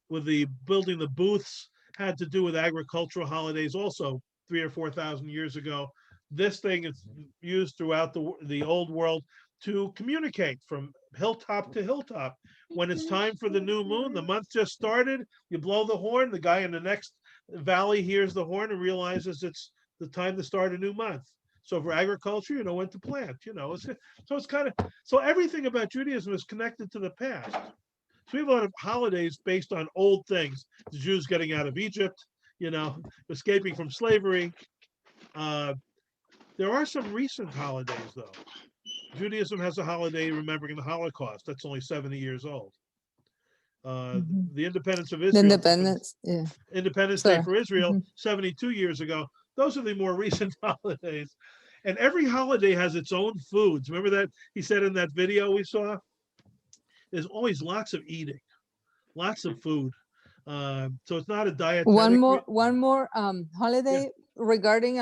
with the building the booths, had to do with agricultural holidays also 3,000 or 4,000 years ago. This thing is used throughout the old world to communicate from hilltop to hilltop. When it's time for the new moon, the month just started, you blow the horn, the guy in the next valley hears the horn and realizes it's the time to start a new month. So for agriculture, you know when to plant, so everything about Judaism is connected to the past. So we have a lot of holidays based on old things. The Jews getting out of Egypt, escaping from slavery. There are some recent holidays though. Judaism has a holiday remembering the Holocaust. That's only 70 years old. The independence of Israel. Independence Day for Israel, 72 years ago. Those are the more recent holidays. And every holiday has its own foods. Remember that he said in that video we saw? There's always lots of eating, lots of food. So it's not a diet. One more holiday regarding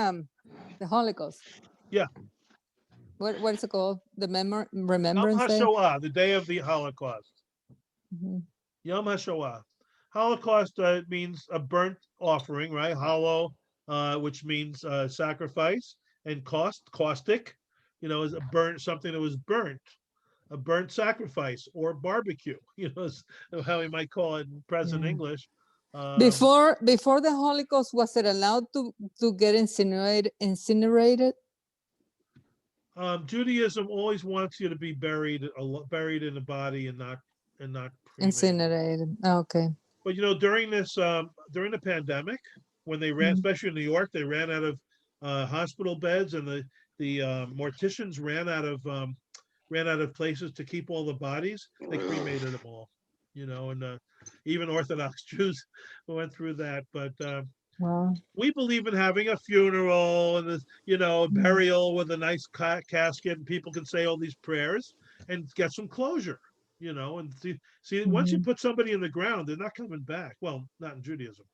the Holocaust. Yeah. What is it called? The Yom Remembrance Day? HaShoah, the day of the Holocaust. Yom HaShoah. Holocaust means a burnt offering, right? Hollow, which means sacrifice. and caustic, is a burnt, something that was burnt, a burnt sacrifice or barbecue, is how we might call it in present Yeah. English. Before the Holocaust, was it allowed to get incinerated? Judaism always wants you to be buried in the body and not cremated. Incinerated. Okay. But during during the pandemic, when they ran, Mhm. especially in New York, they ran out of hospital beds, and the morticians ran out of places to keep all the bodies. They cremated them all, and even Orthodox Jews went through that. But Wow. we believe in having a funeral and a burial with a nice casket, and people can say all these prayers and get some closure. And see, once you Mhm. put somebody in the ground, they're not coming back. Well, not in Judaism.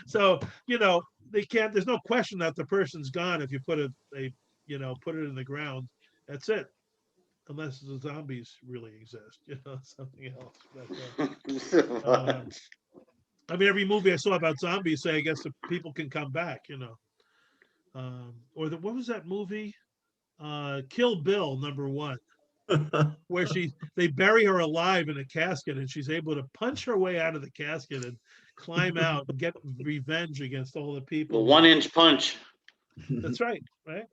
So, they can't. There's no question that the person's gone if you put put it in the ground. That's it, unless the zombies really exist. Something else. But, I mean, every movie I saw about zombies say, I guess the people can come back. Or what was that movie? Kill Bill #1. Where they bury her alive in a casket, and she's able to punch her way out of the casket and climb out and get revenge against all the The people. 1-inch punch. That's right, right?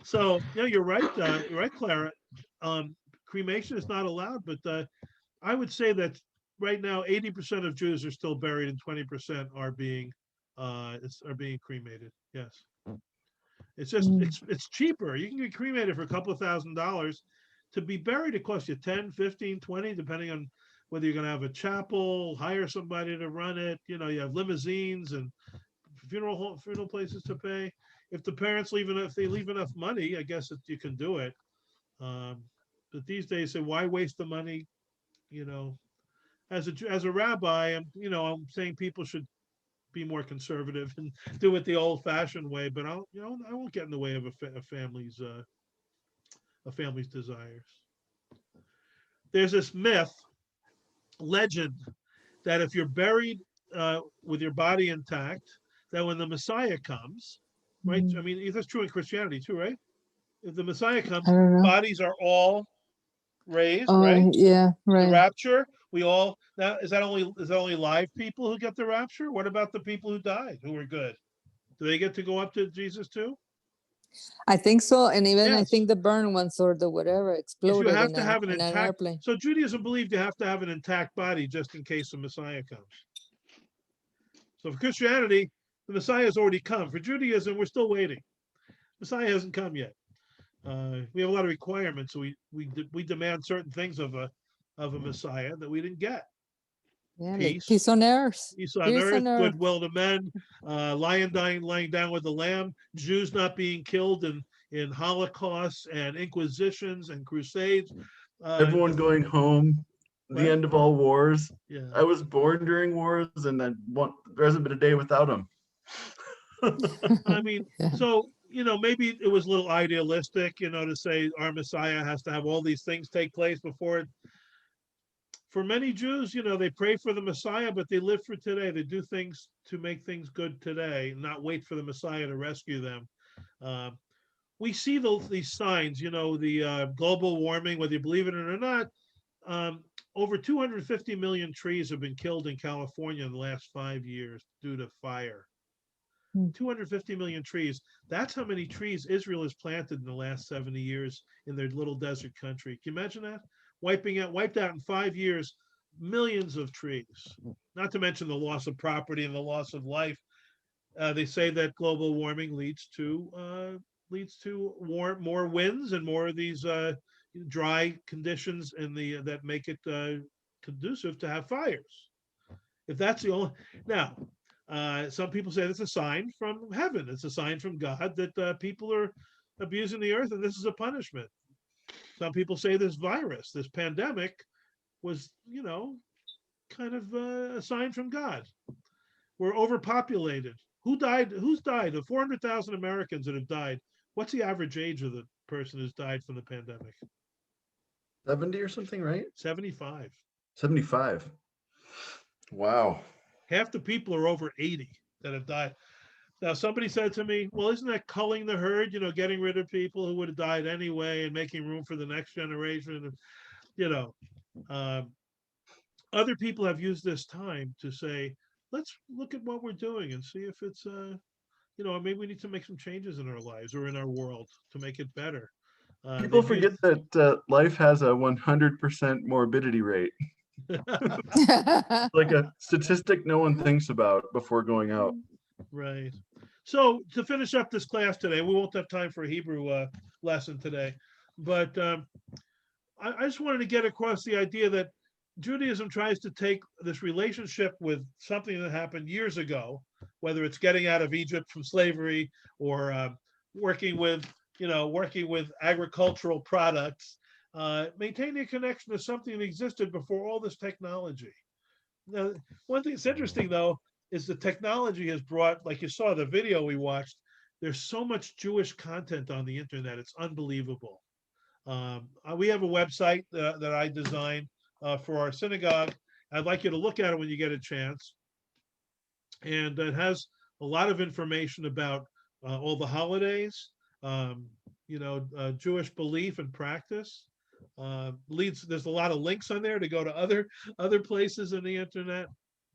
So you're right, Clara. Cremation is not allowed, but I would say that right now 80% of Jews are still buried, and 20% are being cremated. Yes. It's just it's cheaper. You can get cremated for a couple of $1,000s. To be buried, it costs you 10, 15, 20, depending on whether you're going to have a chapel, hire somebody to run it. You have limousines and funeral places to pay. If the parents if they leave enough money, I guess you can do it. But these days, say, why waste the money? As a rabbi, I'm saying people should be more conservative and do it the old-fashioned way. But I won't get in the way of a family's desires. There's this legend, that if you're buried with your body intact, that when the Messiah comes, right? I mean, that's true in Christianity too, right? If the Messiah comes, I don't know. bodies are all raised, Oh, right? yeah, The right. rapture, now is that only live people who get the rapture? What about the people who died, who were good? Do they get to go up to Jesus too? I think so. And even I Yes. think the burned ones or the whatever Is exploded you have in to have an an intact. airplane. So Judaism believed you have to have an intact body just in case the Messiah comes. So for Christianity, the Messiah has already come. For Judaism, we're still waiting. Messiah hasn't come yet. We have a lot of requirements, so we demand certain things of a Messiah that we didn't get. Yeah, like Peace, peace on earth. peace on Peace earth, on earth. goodwill to men, lying down with the lamb, Jews not being killed in Holocausts and Inquisitions and Crusades. Everyone going home. The What? end of all wars. Yeah. I was born during wars, and there hasn't been a day without them. I mean, Yeah. so maybe it was a little idealistic, to say our Messiah has to have all these things take place before it. For many Jews, they pray for the Messiah, but they live for today. They do things to make things good today, not wait for the Messiah to rescue them. We see these signs, the global warming, whether you believe it or not. Over 250 million trees have been killed in California in the last 5 years due to fire. 250 million trees. That's how many trees Israel has planted in the last 70 years in their little desert country. Can you imagine that? Wiped out in 5 years, millions of trees. Not to mention the loss of property and the loss of life. They say that global warming leads to more winds and more of these dry conditions that make it conducive to have fires. If that's the only now. Some people say it's a sign from heaven. It's a sign from God that people are abusing the earth, and this is a punishment. Some people say this virus, this pandemic, was, kind of a sign from God. We're overpopulated. Who's died? Of 400,000 Americans that have died, what's the average age of the person who's died from the pandemic? 70 or something, right? 75. 75. Wow. half the people are over 80 that have died. Now, somebody said to me, well, isn't that culling the herd, getting rid of people who would have died anyway and making room for the next generation? And, you know, um, other people have used this time to say, let's look at what we're doing and see if it's, maybe we need to make some changes in our lives or in our world to make it better. People They've used, forget that life has a 100% morbidity rate. Like a statistic no one thinks about before going out. right. So to finish up this class today, we won't have time for a Hebrew lesson today, but I just wanted to get across the idea that Judaism tries to take this relationship with something that happened years ago, whether it's getting out of Egypt from slavery or working with agricultural products, maintaining a connection to something that existed before all this technology. Now, one thing that's interesting though is the technology has brought, like you saw the video we watched, there's so much Jewish content on the internet. It's unbelievable. We have a website that I designed for our synagogue. I'd like you to look at it when you get a chance. And it has a lot of information about all the holidays, Jewish belief and practice. There's a lot of links on there to go to other places on the internet,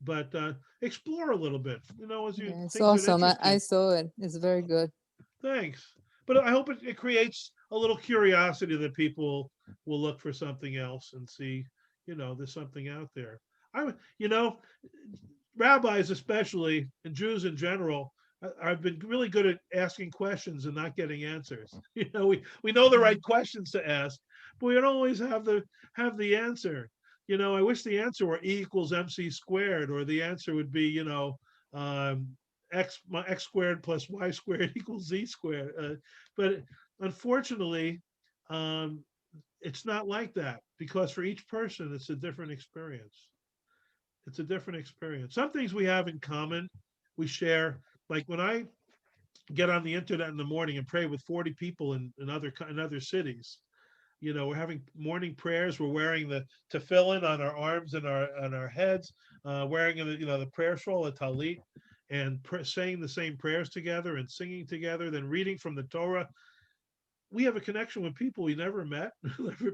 but explore a little bit, as you It's things that awesome. interest you. I saw it. It's very good. Thanks. But I hope it creates a little curiosity that people will look for something else and see, there's something out there. Rabbis especially, and Jews in general, I've been really good at asking questions and not getting answers. We know the right questions to ask, but we don't always have the answer. I wish the answer were E equals MC squared, or the answer would be, x squared plus y squared equals z squared. But unfortunately, it's not like that, because for each person, it's a different experience. It's a different experience. Some things we have in common, we share. Like when I get on the internet in the morning and pray with 40 people in other cities, we're having morning prayers. We're wearing the tefillin on our arms and on our heads, wearing the prayer shawl, the talit, and saying the same prayers together and singing together, then reading from the Torah. We have a connection with people we never met,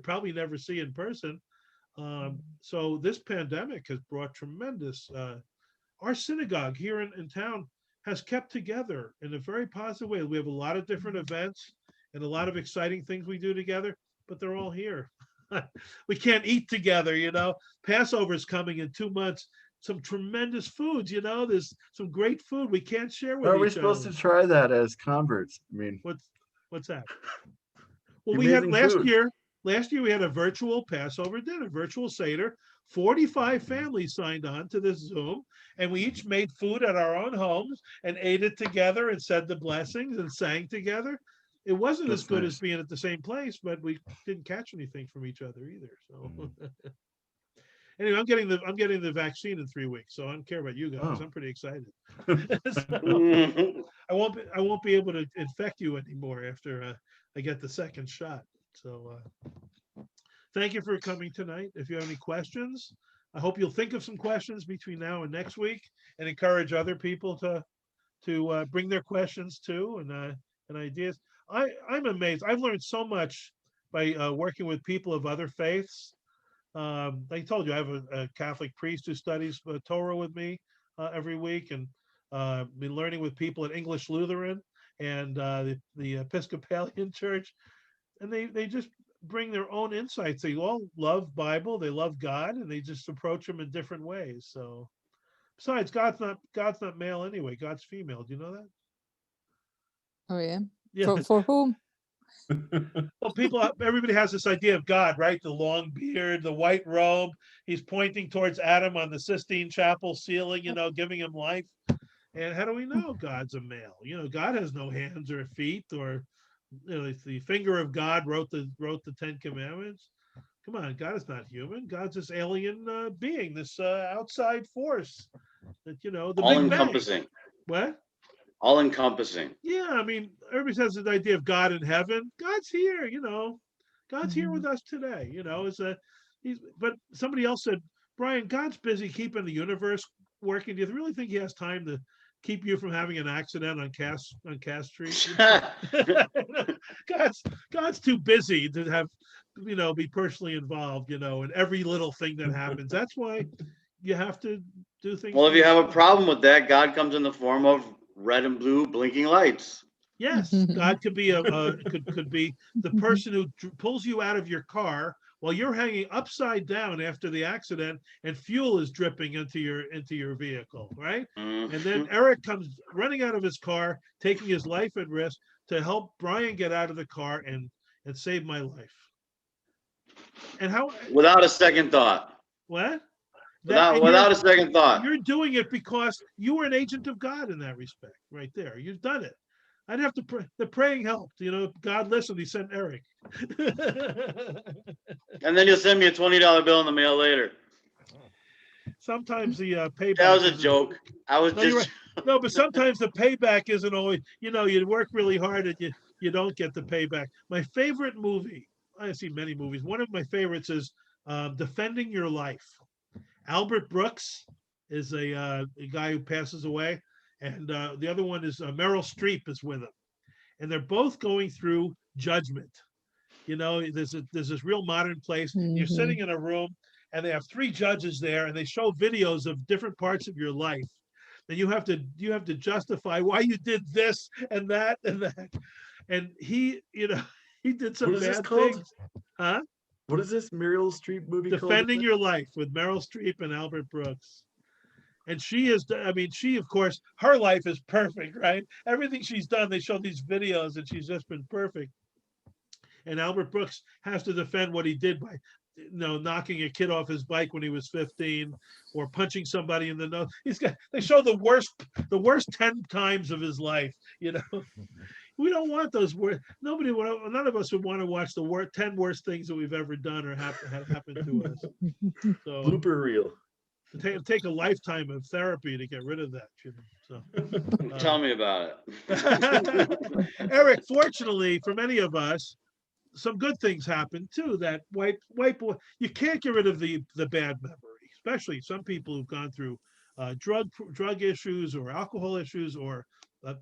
probably never see in person. So this pandemic has brought tremendous. Our synagogue here in town has kept together in a very positive way. We have a lot of different events and a lot of exciting things we do together, but they're all here. We can't eat together, Passover is coming in 2 months. Some tremendous foods, there's some great food we can't share with How are we each supposed other. to try that as converts? I mean, What's that? Well, we had amazing food. last year we had a virtual Passover dinner, virtual Seder. 45 families signed on to this Zoom, and we each made food at our own homes and ate it together and said the blessings and sang together. It wasn't as That's good nice. as being at the same place, but we didn't catch anything from each other either. So anyway, I'm getting the vaccine in 3 weeks, so I don't care about you guys. Oh. I'm pretty excited. Mhm. I won't be able to infect you anymore after I get the second shot. So thank you for coming tonight. If you have any questions, I hope you'll think of some questions between now and next week, and encourage other people to bring their questions too and ideas. I'm amazed. I've learned so much by working with people of other faiths. I told you I have a Catholic priest who studies Torah with me every week, and been learning with people at English Lutheran and the Episcopalian Church, and they just bring their own insights. They all love Bible, they love God, and they just approach them in different ways. So, besides, God's not male anyway. God's female. Do you know that? Oh yeah. Yeah. For whom? Well, everybody has this idea of God, right? The long beard, the white robe. He's pointing towards Adam on the Sistine Chapel ceiling, giving him life. And how do we know God's a male? God has no hands or feet, or the finger of God wrote the 10 Commandments. Come on, God is not human. God's this alien being, this outside force. That the All Big Bang. encompassing. What? All encompassing. Yeah, I mean, everybody has this idea of God in heaven. God's here, God's here with us today. But somebody else said, Brian, God's busy keeping the universe working, do you really think he has time to keep you from having an accident on Cass Street? God's too busy to have, be personally involved, in every little thing that happens. That's why you have to do things. Well, for if you have a yourself. problem with that, God comes in the form of red and blue blinking lights. Yes, God could be could be the person who pulls you out of your car while you're hanging upside down after the accident and fuel is dripping into your vehicle, right? And then Eric comes running out of his car, taking his life at risk to help Brian get out of the car and save my life. And how? Without a second thought. What? Without a second thought. You're doing it because you were an agent of God in that respect, right there. You've done it. I'd have to pray. The praying helped. God listened. He sent Eric. And then you'll send me a $20 bill in the mail later. Sometimes the payback. That was a joke. I was just. No, but sometimes the payback isn't always. You work really hard and you don't get the payback. My favorite movie. I see many movies. One of my favorites is Defending Your Life. Albert Brooks is a guy who passes away. And the other one is Meryl Streep is with him, and they're both going through judgment. There's this real modern place. You're sitting in a room, and they have 3 judges there, and they show videos of different parts of your life. And you have to justify why you did this and that and that. And he did some bad things. Huh? What is this Meryl Streep movie called? Defending Your Life with Meryl Streep and Albert Brooks. And she, of course, her life is perfect, right? Everything she's done, they show these videos and she's just been perfect. And Albert Brooks has to defend what he did by, knocking a kid off his bike when he was 15 or punching somebody in the nose. They show the worst 10 times of his life, We don't want those words. None of us would want to watch the 10 worst things that we've ever done or had happen to us. So, blooper reel. Take a lifetime of therapy to get rid of that. Tell me about it. Eric, fortunately for many of us, some good things happen too. That you can't get rid of the bad memory, especially some people who've gone through drug issues or alcohol issues or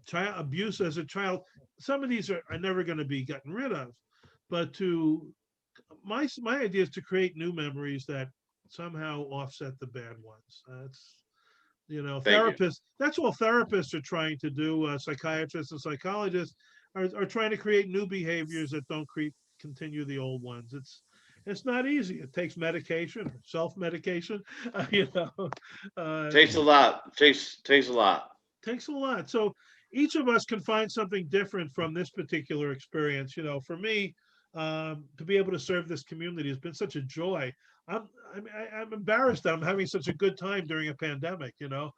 child abuse as a child. Some of these are never going to be gotten rid of. But my idea is to create new memories that somehow offset the bad ones. That's therapists. That's all therapists are trying to do. Psychiatrists and psychologists are trying to create new behaviors that don't continue the old ones. It's not easy. It takes medication or self-medication. Takes a lot. Takes a lot. Takes a lot. So each of us can find something different from this particular experience. For me, to be able to serve this community has been such a joy. I'm embarrassed that I'm having such a good time during a pandemic, that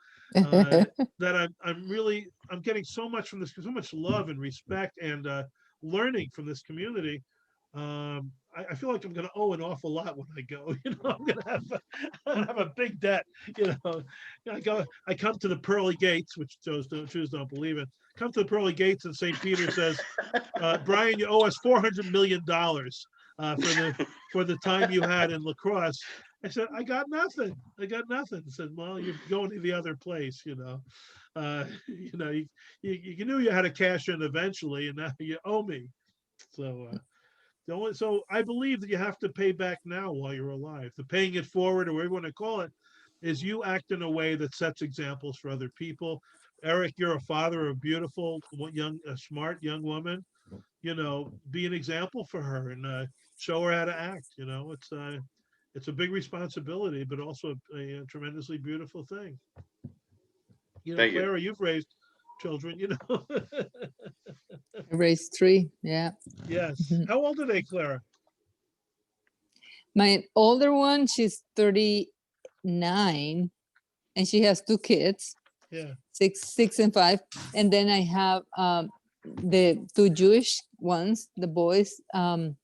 I'm getting so much from this, so much love and respect and learning from this community. I feel like I'm going to owe an awful lot when I go. I'm going to have a big debt. I come to the pearly gates, which Jews don't believe in. Come to the pearly gates, and St. Peter says, "Brian, you owe us $400 million for the time you had in La Crosse." I said, "I got nothing. I said, "Well, you're going to the other place. You knew you had to cash in eventually, and now you owe me." So I believe that you have to pay back now while you're alive. The paying it forward, or whatever you want to call it, is you act in a way that sets examples for other people. Eric, you're a father of a beautiful, smart young woman. Be an example for her and show her how to act. It's a big responsibility, but also a tremendously beautiful thing. Thank Clara, you. you've raised children. I raised 3. Yeah. Yes. How old are they, Clara? My older one, she's 39, and she has 2 kids. Yeah. 6 and 5. And then I have the 2 Jewish ones, the boys, and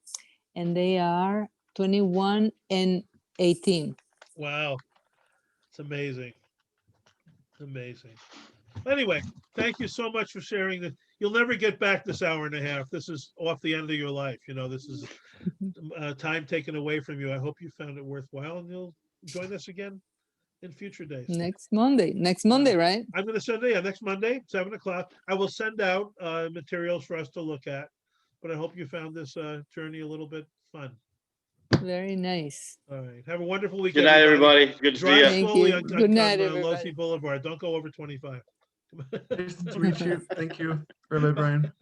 they are 21 and 18. Wow. It's amazing. Amazing. Anyway, thank you so much for sharing this. You'll never get back this hour and a half. This is off the end of your life. This is time taken away from you. I hope you found it worthwhile, and you'll join us again in future days. Next Monday, right? I'm gonna send it, yeah, next Monday, 7 o'clock. I will send out materials for us to look at. But I hope you found this journey a little bit fun. Very nice. All right. Have a wonderful week. Good night, everybody. Good to see Drive you. Thank slowly you. on, Good night, Losey everybody. Boulevard. Don't go over 25. Nice to meet you. Thank you. Rabbi Brian.